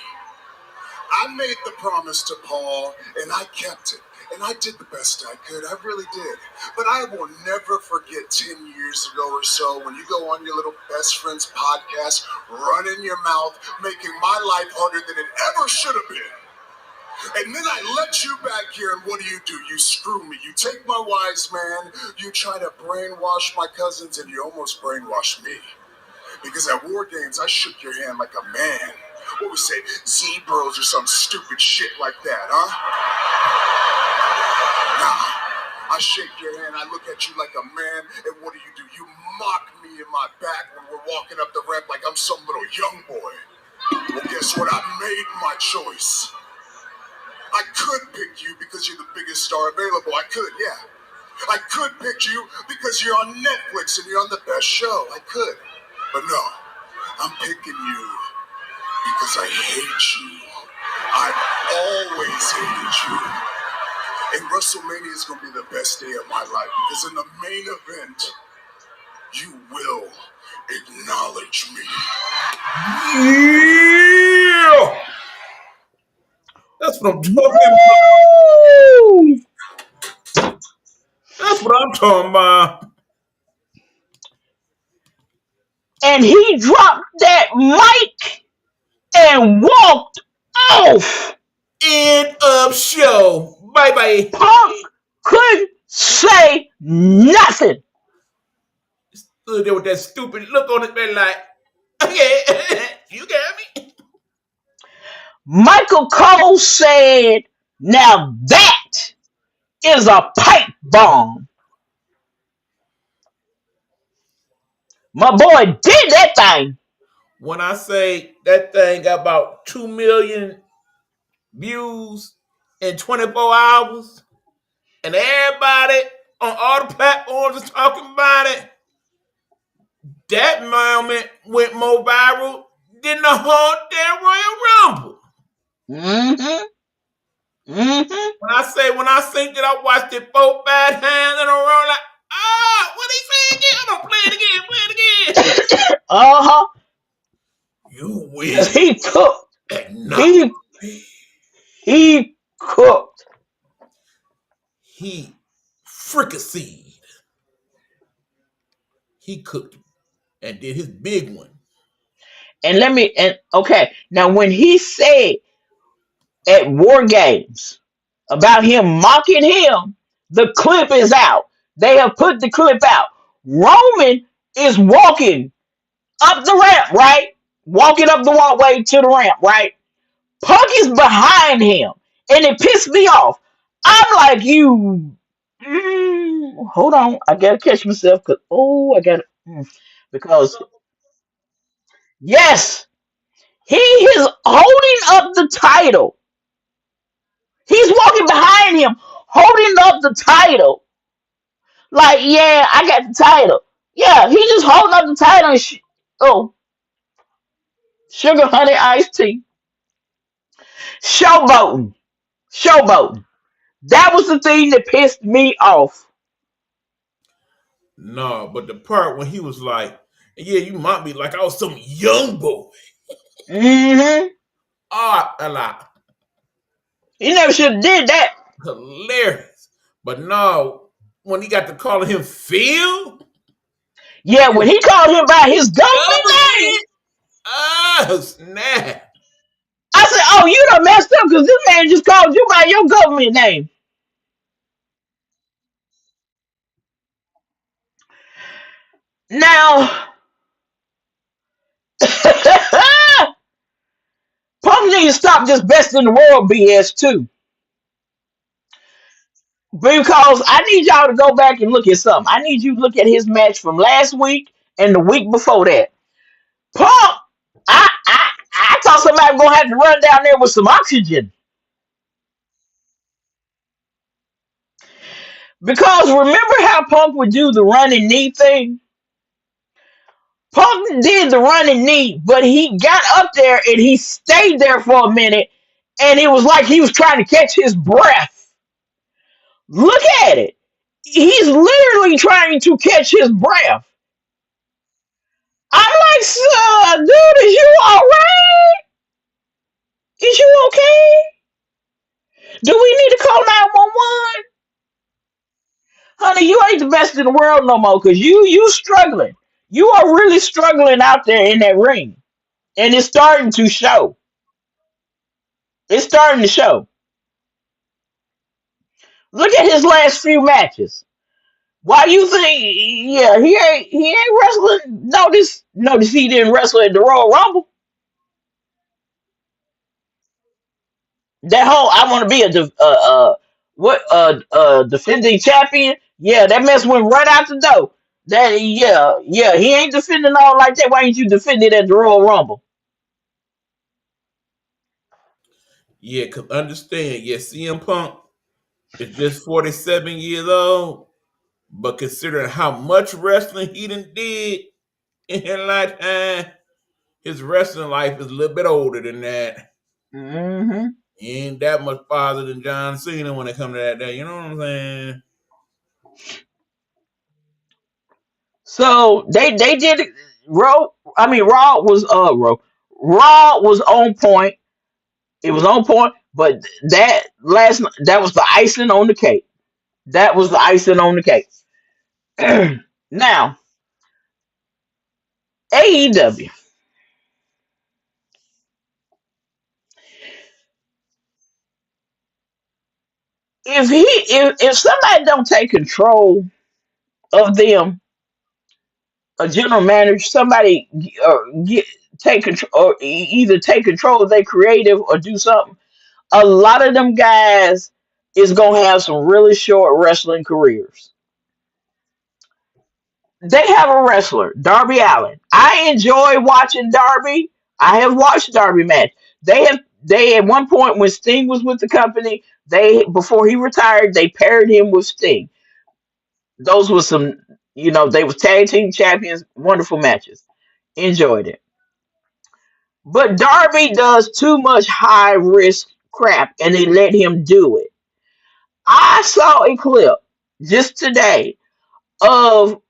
I made the promise to Paul, and I kept it. And I did the best I could. I really did. But I will never forget 10 years ago or so when you go on your little best friend's podcast, running your mouth, making my life harder than it ever should have been. And then I let you back here, and what do? You screw me. You take my wise man, you try to brainwash my cousins, and you almost brainwash me. Because at War Games, I shook your hand like a man. What we say, zebras or some stupid shit like that, huh? Nah, I shake your hand, I look at you like a man, and what do? You mock me in my back when we're walking up the ramp like I'm some little young boy. Well, guess what? I made my choice. I could pick you because you're the biggest star available. I could, yeah. I could pick you because you're on Netflix and you're on the best show. I could. But no, I'm picking you because I hate you. I've always hated you. And WrestleMania is going to be the best day of my life because in the main event, you will acknowledge me. Yeah! That's what I'm talking about. That's what I'm talking about. And he dropped that mic and walked off. End of show. Bye. Punk couldn't say nothing. Stood there with that stupid look on his face like, okay, you got me. Michael Cole said, now that is a pipe bomb. My boy did that thing. When I say that thing got about 2 million views in 24 hours, and everybody on all the platforms is talking about it, that moment went more viral than the whole damn Royal Rumble. Mm-hmm. When I think that I watched it 4-5 times in a row, like, What he say again? I'm gonna play it again. Play it again. Uh-huh. You Cause win he cooked. and not He me. he cooked. He fricasseed. He cooked and did his big one. And okay, now when he said at War Games about him mocking him, the clip is out. They have put the clip out. Roman is walking up the ramp, right? Walking up the walkway to the ramp, right? Punk is behind him, and it pissed me off. I'm like, hold on, I gotta catch myself, cause I gotta, because yes, he is holding up the title. He's walking behind him, holding up the title. Like, yeah, I got the title. Yeah, he just holding up the title. And oh, sugar honey iced tea, showboating, showboating. That was the thing that pissed me off. No, but the part when he was like, yeah, you might be like I was some young boy. Mm-hmm. A lot. He never should have did that. Hilarious. But no, when he got to calling him Phil, Yeah, when he called him by his government name, oh snap. I said, "Oh, you done messed up because this man just called you by your government name." Now, Punk needs to stop this best in the world BS too, because I need y'all to go back and look at something. I need you to look at his match from last week and the week before that. Punk, I thought somebody was gonna have to run down there with some oxygen. Because remember how Punk would do the running knee thing? Punk did the running knee, but he got up there and he stayed there for a minute, and it was like he was trying to catch his breath. Look at it. He's literally trying to catch his breath. I'm like, dude, is you alright? Is you okay? Do we need to call 911? Honey, you ain't the best in the world no more because you struggling. You are really struggling out there in that ring. And it's starting to show. It's starting to show. Look at his last few matches. Why you think? Yeah, he ain't wrestling. Notice he didn't wrestle at the Royal Rumble. That whole I want to be a defending champion. Yeah, that mess went right out the door. That yeah, he ain't defending all like that. Why ain't you defending at the Royal Rumble? Yeah, cause understand, yeah, CM Punk is just 47 years old, but considering how much wrestling he done did in his lifetime, his wrestling life is a little bit older than that. Mm-hmm. He ain't that much farther than John Cena when it comes to that day. You know what I'm saying? So they did it. Raw was Raw was on point. It was on point, but that was the icing on the cake. That was the icing on the cake. Now AEW. If somebody don't take control of them, a general manager, somebody take control or either take control of their creative or do something. A lot of them guys is gonna have some really short wrestling careers. They have a wrestler, Darby Allin. I enjoy watching Darby. I have watched Darby match. They at one point when Sting was with the company, they before he retired, they paired him with Sting. Those were some, they was tag team champions, wonderful matches. Enjoyed it. But Darby does too much high risk crap and they let him do it. I saw a clip just today of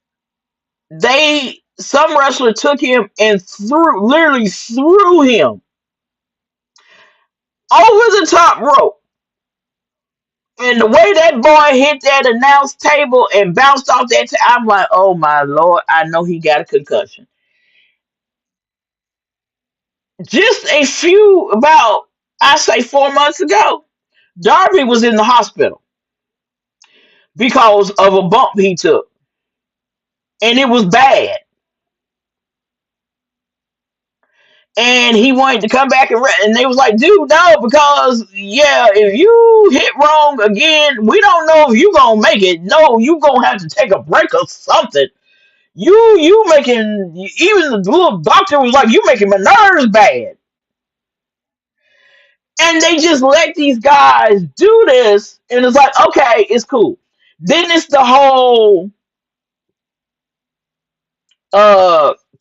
some wrestler took him and literally threw him over the top rope. And the way that boy hit that announce table and bounced off that, I'm like, oh my lord, I know he got a concussion. Just I say 4 months ago, Darby was in the hospital because of a bump he took, and it was bad. And he wanted to come back and they was like, dude, no, because if you hit wrong again, we don't know if you gonna make it. No, you gonna have to take a break or something. You making, even the little doctor was like, you making my nerves bad. And they just let these guys do this, and it's like, okay, it's cool. Then it's the whole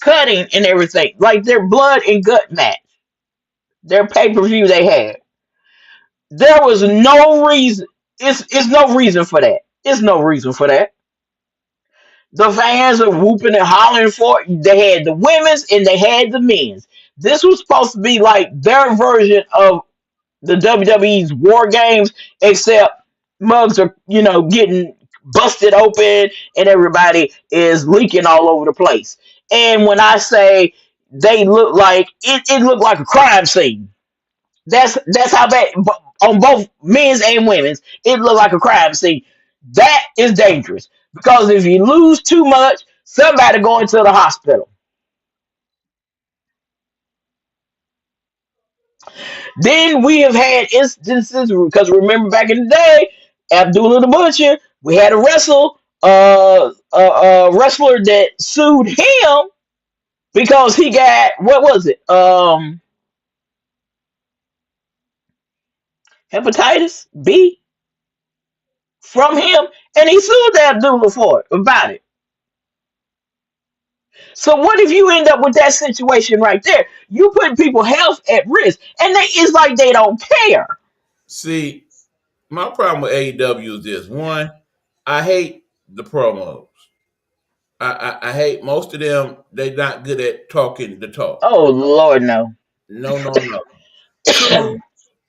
cutting and everything, like their blood and gut match, their pay-per-view they had. There was no reason. It's no reason for that. It's no reason for that. The fans are whooping and hollering for it. They had the women's and they had the men's. This was supposed to be like their version of the WWE's War Games, except mugs are, getting busted open and everybody is leaking all over the place. And when I say they look like it looked like a crime scene. That's how bad on both men's and women's. It looked like a crime scene. That is dangerous because if you lose too much, somebody going to the hospital. Then we have had instances because remember back in the day, Abdullah the Butcher, we had a wrestler that sued him because he got, what was it? Hepatitis B from him, and he sued Abdullah for it about it. So what if you end up with that situation right there? You put people's health at risk, and it's like they don't care. See, my problem with AEW is this: one, I hate the promos. I hate most of them. They're not good at talking the talk. Oh Lord, no. No. Two,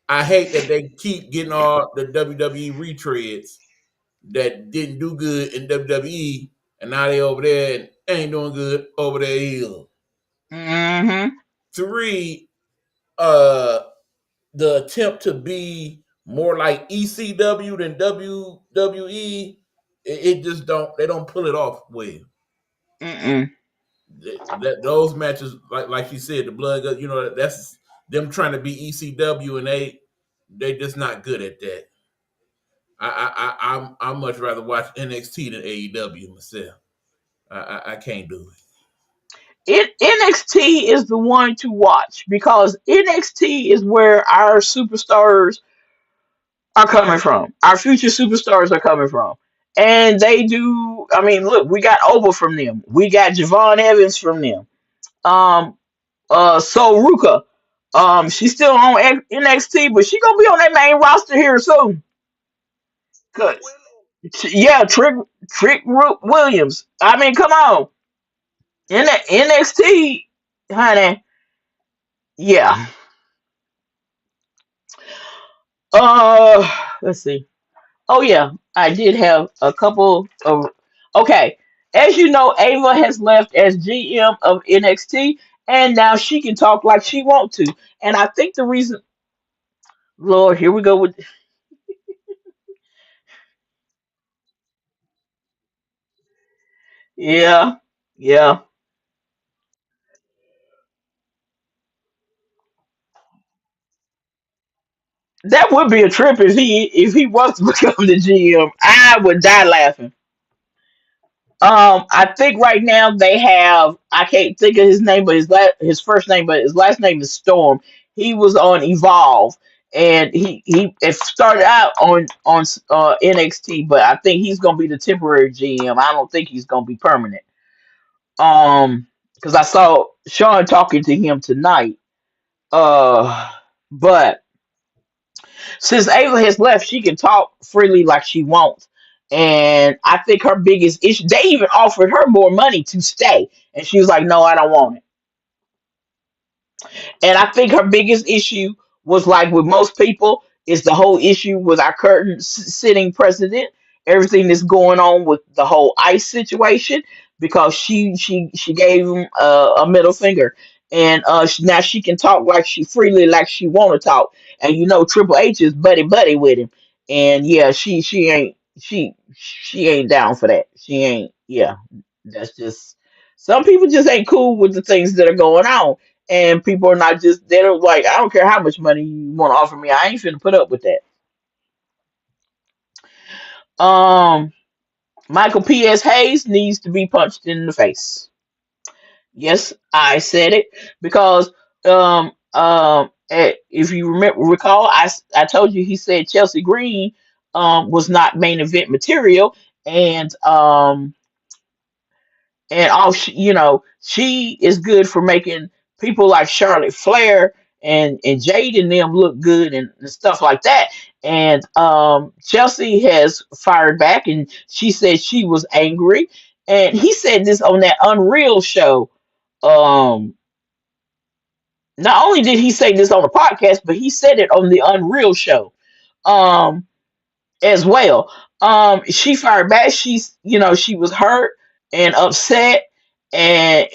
I hate that they keep getting all the WWE retreads that didn't do good in WWE, and now they over there and ain't doing good over there either. Mm-hmm. Three, the attempt to be more like ECW than WWE, it just they don't pull it off well. Mm-mm. Those matches, like you said, the blood, that's them trying to be ECW, and they just not good at that. I much rather watch NXT than AEW myself. I can't do it. NXT is the one to watch because NXT is where our superstars are coming from. Our future superstars are coming from. And they do, I mean, look, we got Oba from them. We got Javon Evans from them. So Ruka, she's still on NXT, but she gonna be on that main roster here soon. Good. Yeah, Trick Williams. I mean, come on. In that NXT, honey. Yeah. Let's see. Oh yeah, I did have a couple of. Okay, as you know, Ava has left as GM of NXT, and now she can talk like she wants to. And I think the reason, Lord, here we go with. Yeah, yeah, that would be a trip if he was to become the GM. I would die laughing. I think right now they have, I can't think of his name, but his first name, but his last name is Storm. He was on Evolve, and he it started out on NXT, but I think he's gonna be the temporary GM. I don't think he's gonna be permanent. Because I saw Sean talking to him tonight. But since Ava has left, she can talk freely like she wants. And I think her biggest issue, they even offered her more money to stay. And she was like, no, I don't want it. And I think her biggest issue was like with most people is the whole issue with our current sitting president, everything that's going on with the whole ICE situation, because she gave him a middle finger, and now she can talk like she freely like she want to talk, and Triple H is buddy with him, and yeah, she ain't down for that. She ain't. Yeah, that's just some people just ain't cool with the things that are going on, and people are not just they don't like I don't care how much money you want to offer me, I ain't finna put up with that. um Michael P.S. Hayes needs to be punched in the face. Yes, I said it because if you recall, I told you he said Chelsea Green was not main event material, and all she is good for making people like Charlotte Flair and Jade and them look good and stuff like that. And Chelsea has fired back, and she said she was angry. And he said this on that Unreal show. Um, Not only did he say this on the podcast, but he said it on the Unreal show. Um, as well. She fired back. She was hurt and upset and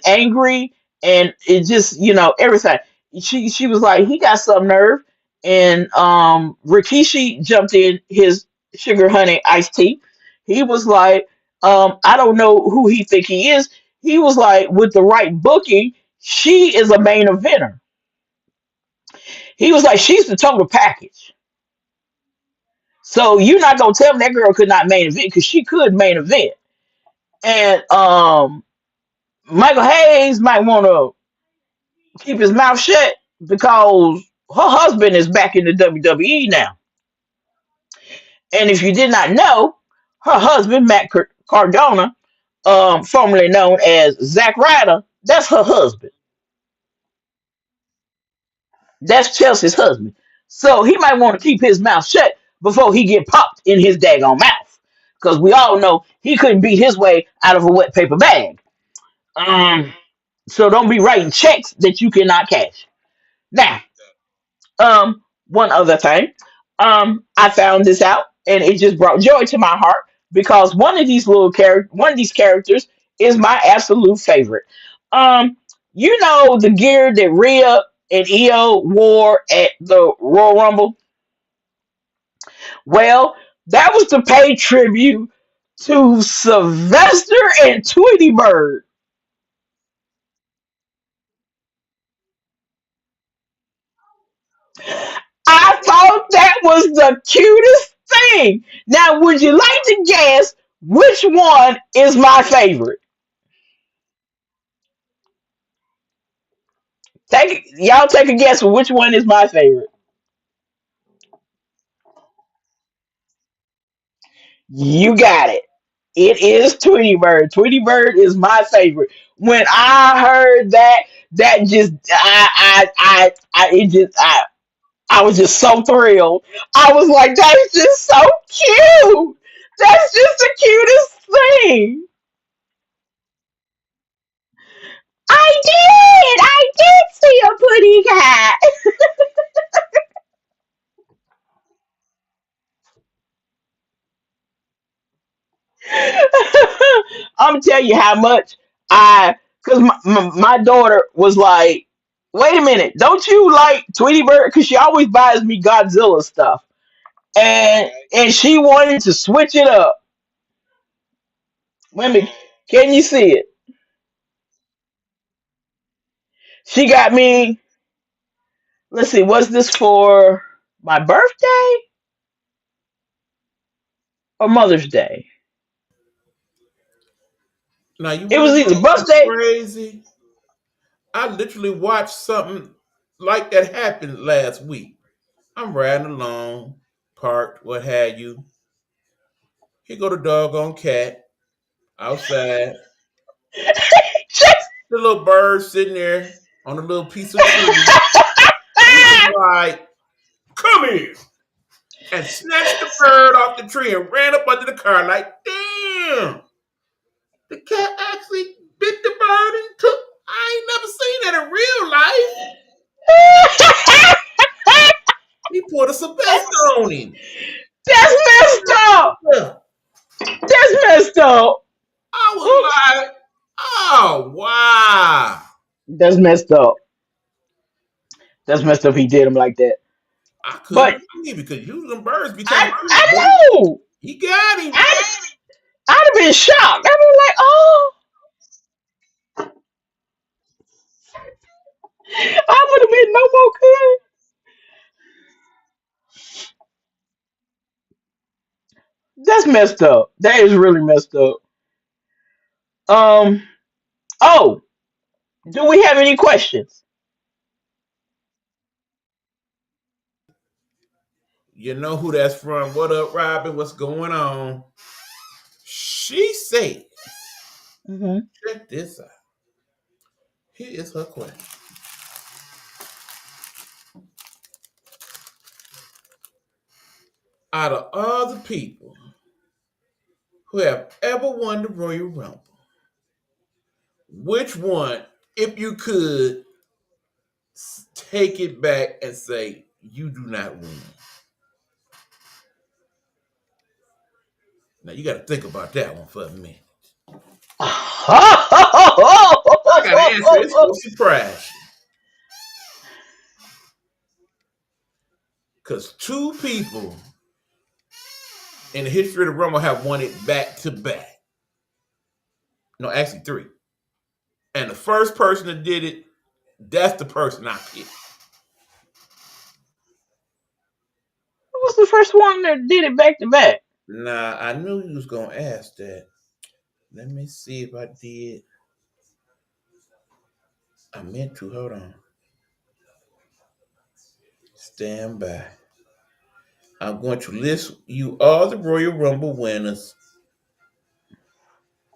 angry, and it just everything. She was like, he got some nerve, and Rikishi jumped in his sugar honey iced tea. He was like, I don't know who he think he is. He was like, with the right booking, she is a main eventer. He was like, she's the total package. So you're not gonna tell me that girl could not main event, because she could main event. And Michael Hayes might want to keep his mouth shut because her husband is back in the WWE now. And if you did not know, her husband Matt Cardona, formerly known as Zack Ryder, that's her husband. That's Chelsea's husband. So he might want to keep his mouth shut before he get popped in his daggone mouth. Because we all know he couldn't beat his way out of a wet paper bag. Um, so don't be writing checks that you cannot cash. Now, one other thing, I found this out, and it just brought joy to my heart because one of these characters is my absolute favorite. Um, the gear that Rhea and Io wore at the Royal Rumble. Well, that was to pay tribute to Sylvester and Tweety Bird. I thought that was the cutest thing. Now, would you like to guess which one is my favorite? Y'all take a guess for which one is my favorite. You got it. It is Tweety Bird. Tweety Bird is my favorite. When I heard that, that just I was just so thrilled. I was like, that's just so cute. That's just the cutest thing. I did see a pretty cat. I'm gonna tell you how much because my daughter was like, wait a minute, don't you like Tweety Bird? Because she always buys me Godzilla stuff, and she wanted to switch it up. Let me, can you see it? She got me. Let's see, was this for my birthday or Mother's Day? Now you It want to was know either something birthday. crazy? I literally watched something like that happen last week. I'm riding along, parked, what have you. Here go the doggone cat outside. The little bird sitting there on a little piece of tree. He was like, "Come here." and snatched the bird off the tree and ran up under the car like, damn, the cat actually bit the bird and took. I ain't never seen that in real life. He put a Sylvester on him. That's messed up. Yeah. That's messed up. I was like, oh, wow. That's messed up. That's messed up. He did him like that. I couldn't But believe it because usually them birds be kind of I know. He got him. I'd have been shocked. I'd be like, oh, I would have been no more good. That's messed up. That is really messed up. Um. Oh, do we have any questions? You know who that's from. What up, Robin? What's going on? She said, Hmm. check this out. Here is her question. Out of all the people who have ever won the Royal Rumble, which one, if you could take it back and say you do not win? Now you got to think about that one for a minute. I got to answer. It's going to surprise you. Because two people in the history of the Rumble have won it back to back. No, actually three. And the first person that did it, that's the person I picked. Who was the first one that did it back to back? Nah, I knew you was going to ask that. Let me see if I did. I meant to. Hold on. Stand by. I'm going to list you all the Royal Rumble winners.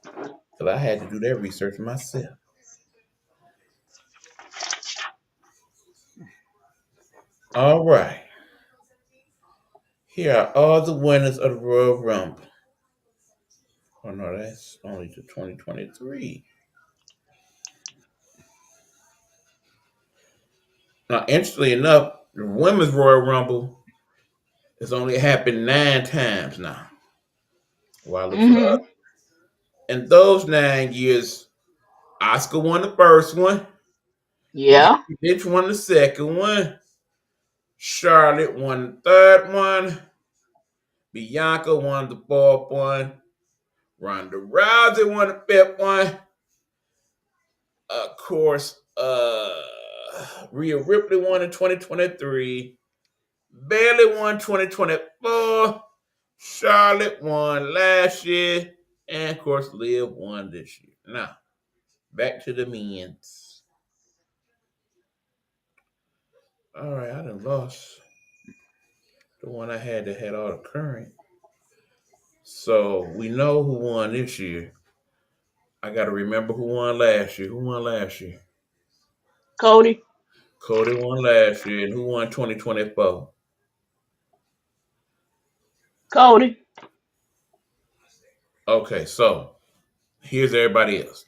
Because I had to do that research myself. All right. Here are all the winners of the Royal Rumble. Oh, no, that's only to 2023. Now, interestingly enough, the Women's Royal Rumble has only happened 9 times now. While it's up. In those 9 years, Oscar won the first one. Yeah. Mitch won the second one. Charlotte won the third one. Bianca won the fourth one. Ronda Rousey won the fifth one. Of course, Rhea Ripley won in 2023. Bayley won 2024. Charlotte won last year. And, of course, Liv won this year. Now, back to the men's. All right, I done lost the one I had that had all the current. So we know who won this year. I got to remember who won last year. Who won last year? Cody. Cody won last year. And who won 2024? Cody. Okay, so here's everybody else.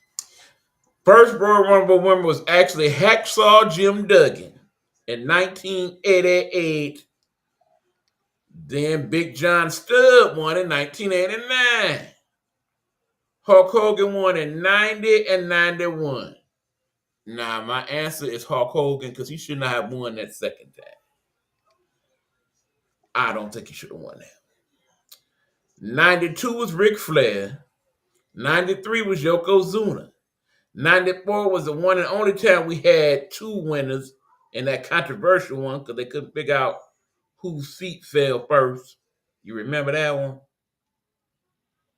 First Royal Rumble winner was actually Hacksaw Jim Duggan in 1988. Then Big John Studd won in 1989. Hulk Hogan won in 90 and 91. Now, my answer is Hulk Hogan because he should not have won that second time. I don't think he should have won that. 92 was Ric Flair. 93 was Yokozuna. 94 was the one and only time we had two winners in that controversial one because they couldn't figure out whose feet fell first. You remember that one?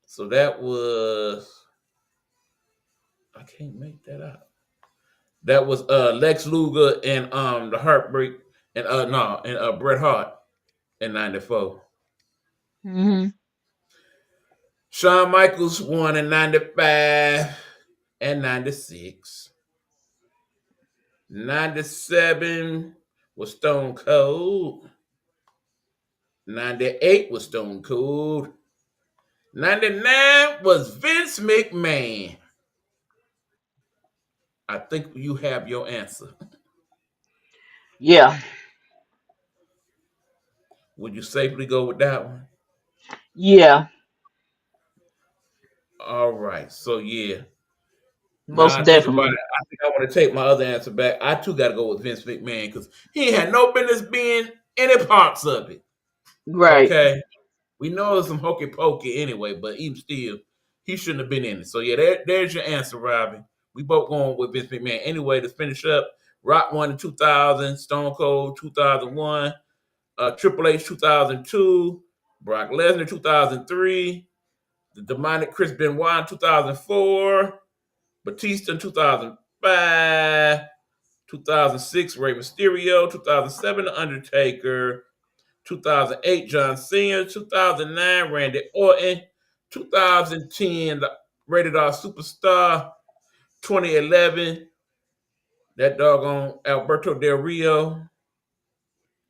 So that was... I can't make that out. That was Lex Luger and the Heartbreak and Bret Hart in 94. Shawn Michaels won in 95 and 96. 97 was Stone Cold. 98 was Stone Cold. 99 was Vince McMahon. I think you have your answer. Yeah. Would you safely go with that one? Yeah. All right. So yeah. Now Most I think about definitely. it, I think I want to take my other answer back. I too got to go with Vince McMahon because he had no business being any parts of it. Right. Okay. We know there's some hokey pokey anyway, but even still, he shouldn't have been in it. So yeah, there's your answer, Robbie. We both going with Vince McMahon. Anyway, to finish up, Rock won in 2000, Stone Cold 2001, Triple H 2002, Brock Lesnar 2003, the demonic Chris Benoit in 2004, Batista in 2005, 2006 Rey Mysterio, 2007 The Undertaker, 2008 John Cena, 2009 Randy Orton, 2010 the Rated R Superstar, 2011 that doggone Alberto Del Rio,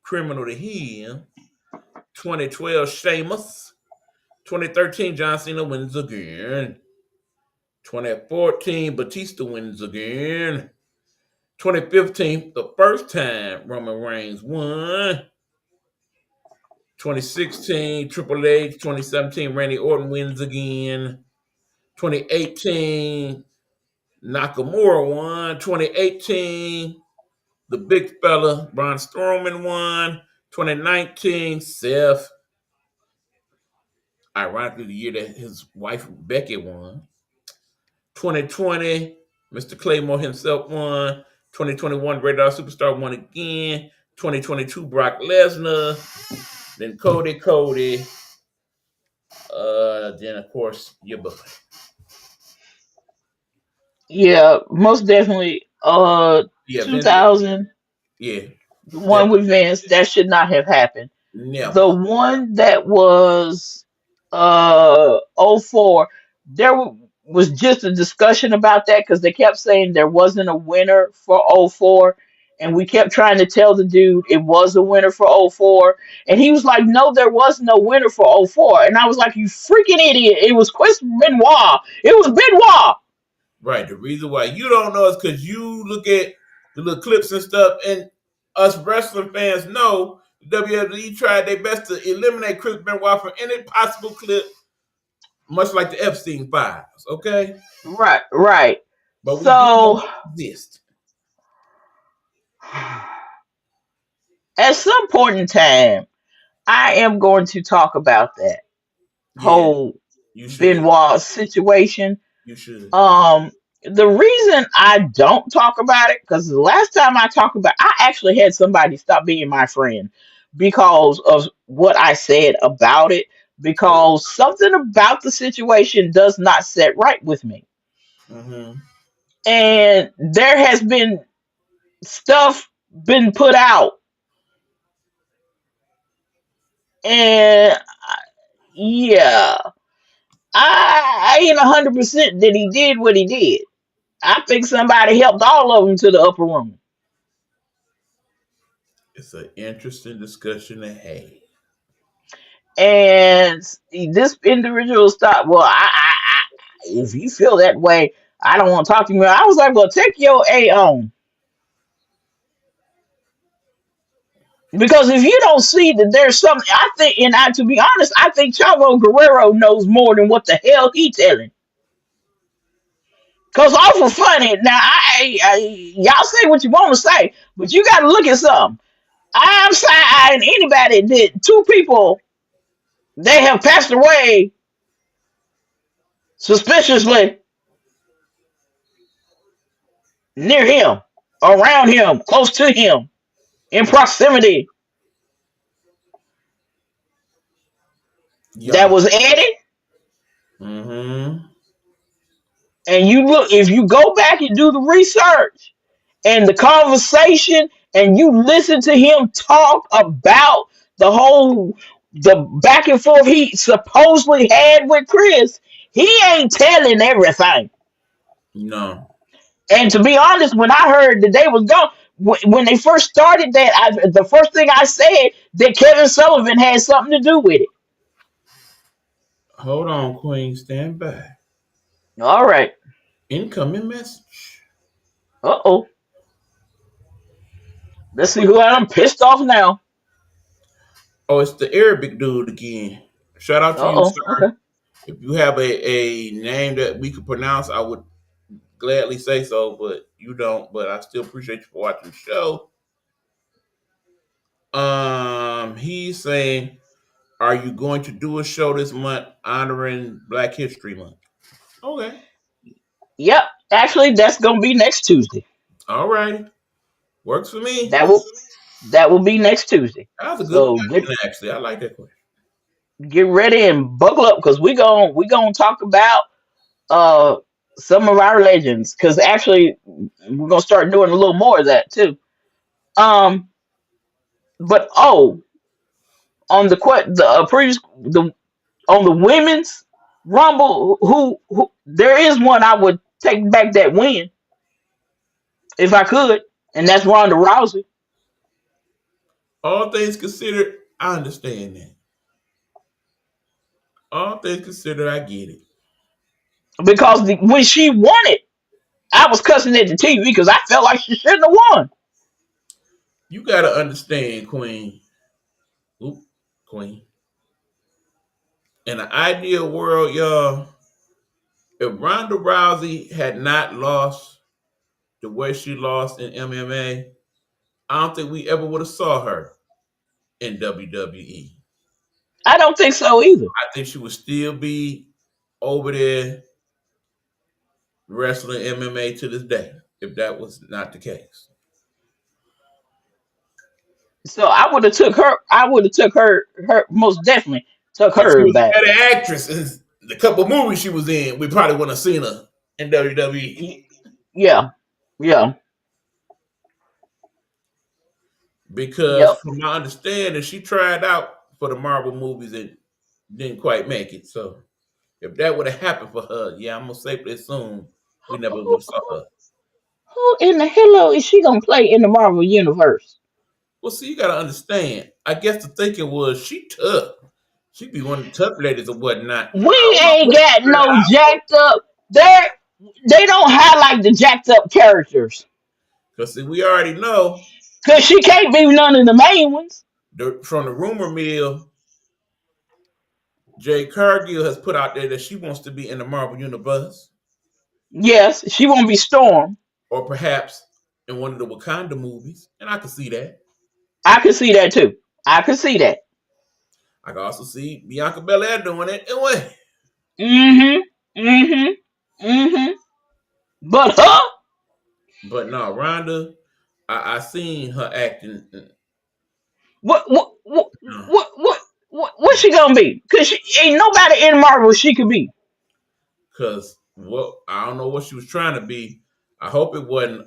Criminal to Him, 2012 Sheamus, 2013 John Cena wins again, 2014 Batista wins again, 2015 the first time Roman Reigns won, 2016 Triple H, 2017 Randy Orton wins again, 2018 Nakamura won, 2018 the big fella Braun Strowman won, 2019 Seth, ironically the year that his wife Becky won, 2020 Mr. Claymore himself won, 2021 Radar Superstar won again, 2022 Brock Lesnar, then Cody, then of course your boy. Yeah. Most definitely. Yeah, Vince. 2000. Yeah, The one with Vince, that should not have happened. never. The one that was '04, was just a discussion about that because they kept saying there wasn't a winner for '04, and we kept trying to tell the dude it was a winner for '04, and he was like, no, there was no winner for '04, and I was like, you freaking idiot, it was Chris Benoit. It was Benoit. Right. The reason why you don't know is because you look at the little clips and stuff, and us wrestling fans know WWE tried their best to eliminate Chris Benoit from any possible clip, much like the Epstein files. Okay, Right. but we do know So he exists. at some point in time, I am going to talk about that Yeah, whole you should. Benoit situation. You should. The reason I don't talk about it, because the last time I talked about, I actually had somebody stop being my friend because of what I said about it. Because something about the situation does not set right with me, Mm-hmm. and there has been stuff been put out, and yeah, I ain't 100% that he did what he did. I think somebody helped all of them to the upper room. It's an interesting discussion to have. And this individual stopped. Well, if you feel that way, I don't want to talk to you. I was like, well, take your A on. Because if you don't see that there's something, I think, and to be honest, I think Chavo Guerrero knows more than what the hell he telling. Because awful funny. Now, y'all say what you want to say, but you got to look at something. I'm saying anybody that two people, they have passed away suspiciously near him, around him, close to him, in proximity. That Yeah. was Eddie. Mm-hmm. And you look, if you go back and do the research and the conversation, and you listen to him talk about the back and forth he supposedly had with Chris, he ain't telling everything. No. And to be honest, when I heard that they was gone, when they first started that, the first thing I said that Kevin Sullivan had something to do with it. Hold on, Queen. Stand by. All right. Incoming message. Uh-oh. Let's see who I'm pissed off now. Oh, it's the Arabic dude again. Shout out to you, Uh-oh. sir. Okay. If you have a name that we could pronounce, I would gladly say so, but you don't. But I still appreciate you for watching the show. He's saying, are you going to do a show this month honoring Black History Month? Okay. Yep. Actually, that's gonna be next Tuesday. All right. Works for me. That will be next Tuesday. That was a good So question, actually. I like that question. get ready and buckle up because we gonna talk about some of our legends, because actually we're gonna start doing a little more of that too. Um, but on the previous the on the women's rumble, who there is one I would take back that win if I could, and that's Ronda Rousey. All things considered, I understand that. All things considered, I get it. Because when she won it, I was cussing at the TV because I felt like she shouldn't have won. You gotta understand, Queen. Oop, Queen. In an ideal world, y'all, if Ronda Rousey had not lost the way she lost in MMA, I don't think we ever would have saw her in WWE. I don't think so either. I think she would still be over there wrestling MMA to this day, if that was not the case. So I would have took her. I would have took her. Her most definitely took If she her was a back. better actress in the couple movies she was in, we probably wouldn't have seen her in WWE. Yeah, yeah, Because yep. from my understanding, she tried out for the Marvel movies and didn't quite make it. So if that would have happened for her, yeah, I'm gonna safely assume we never would have saw her. Who in the hello is she gonna play in the Marvel universe? Well, see, you gotta understand. I guess the thinking was she tough. She be one of the tough ladies or whatnot. We ain't got no jacked up. They don't highlight the jacked up characters Because see, we already know because she can't be none of the main ones. from the rumor mill, Jay Cargill has put out there that she wants to be in the Marvel universe, Yes, she won't be Storm. or perhaps in one of the Wakanda movies, and I can see that. I can see that too. I can see that. I can also see Bianca Belair doing it. Anyway, Mm-hmm. Mm-hmm. Mm-hmm. But her, but no, Rhonda, I seen her acting. what what what uh, what what what she gonna be? Cause she ain't nobody in Marvel she could be. Cause I don't know what she was trying to be. I hope it wasn't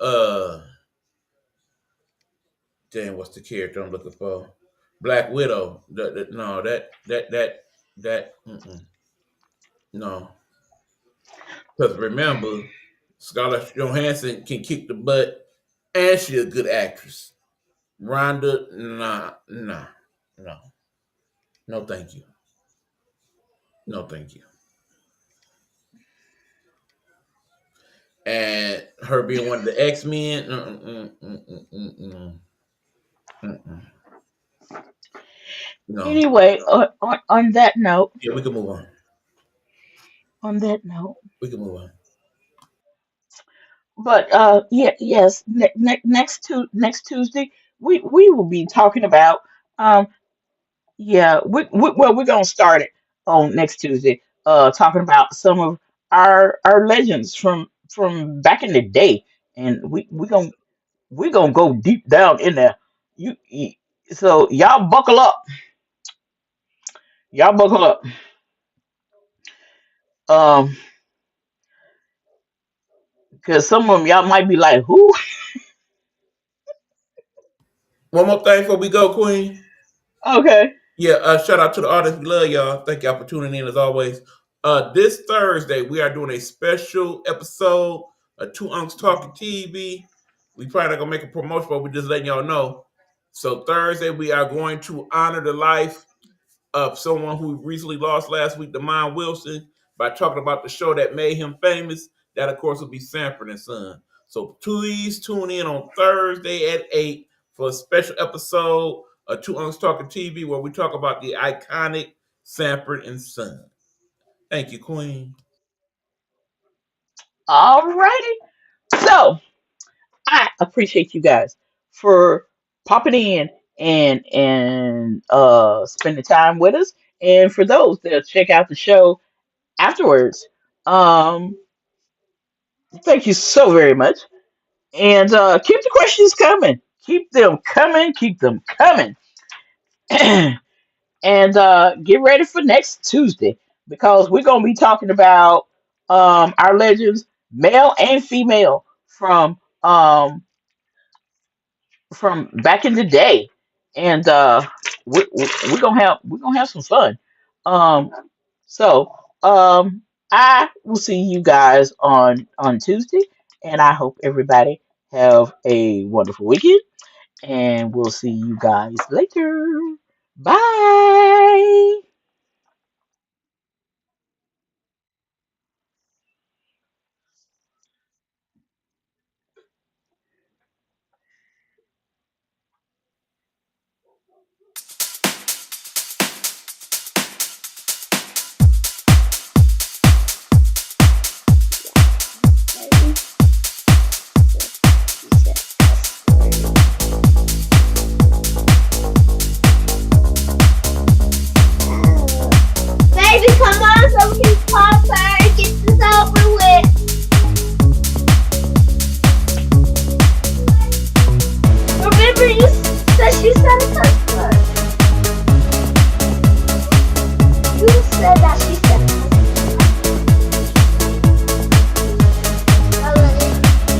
damn, what's the character I'm looking for? Black Widow. No, that no. Because remember, Scarlett Johansson can kick the butt and she a good actress. Rhonda, no. No, thank you. No, thank you. And her being one of the X-Men. No. Anyway, on that note, Yeah, we can move on. on that note. We can move on. But yeah, yes, next Tuesday we will be talking about um yeah well we're gonna start it on next Tuesday talking about some of our legends from back in the day, and we gonna go deep down in there. You so y'all buckle up um because some of them y'all might be like who. One more thing before we go, Queen. Okay. Yeah, shout out to the artists. We love y'all. Thank y'all for tuning in as always. This Thursday, we are doing a special episode of Two Unks Talking TV. We probably not gonna make a promotion, but we're just letting y'all know. So Thursday we are going to honor the life of someone who recently lost last week, Demond Wilson, by talking about the show that made him famous. That, of course, will be Sanford and Son. So please tune in on Thursday at 8 for a special episode of Two Unks Talking TV where we talk about the iconic Sanford and Son. Thank you, Queen. Alrighty. So I appreciate you guys for popping in and spending time with us. And for those that check out the show afterwards, um, thank you so very much. And keep the questions coming. Keep them coming. Keep them coming. And get ready for next Tuesday because we're gonna be talking about our legends, male and female, from back in the day, and we're gonna have some fun. Um, so I will see you guys on Tuesday, and I hope everybody have a wonderful weekend, and we'll see you guys later. Bye.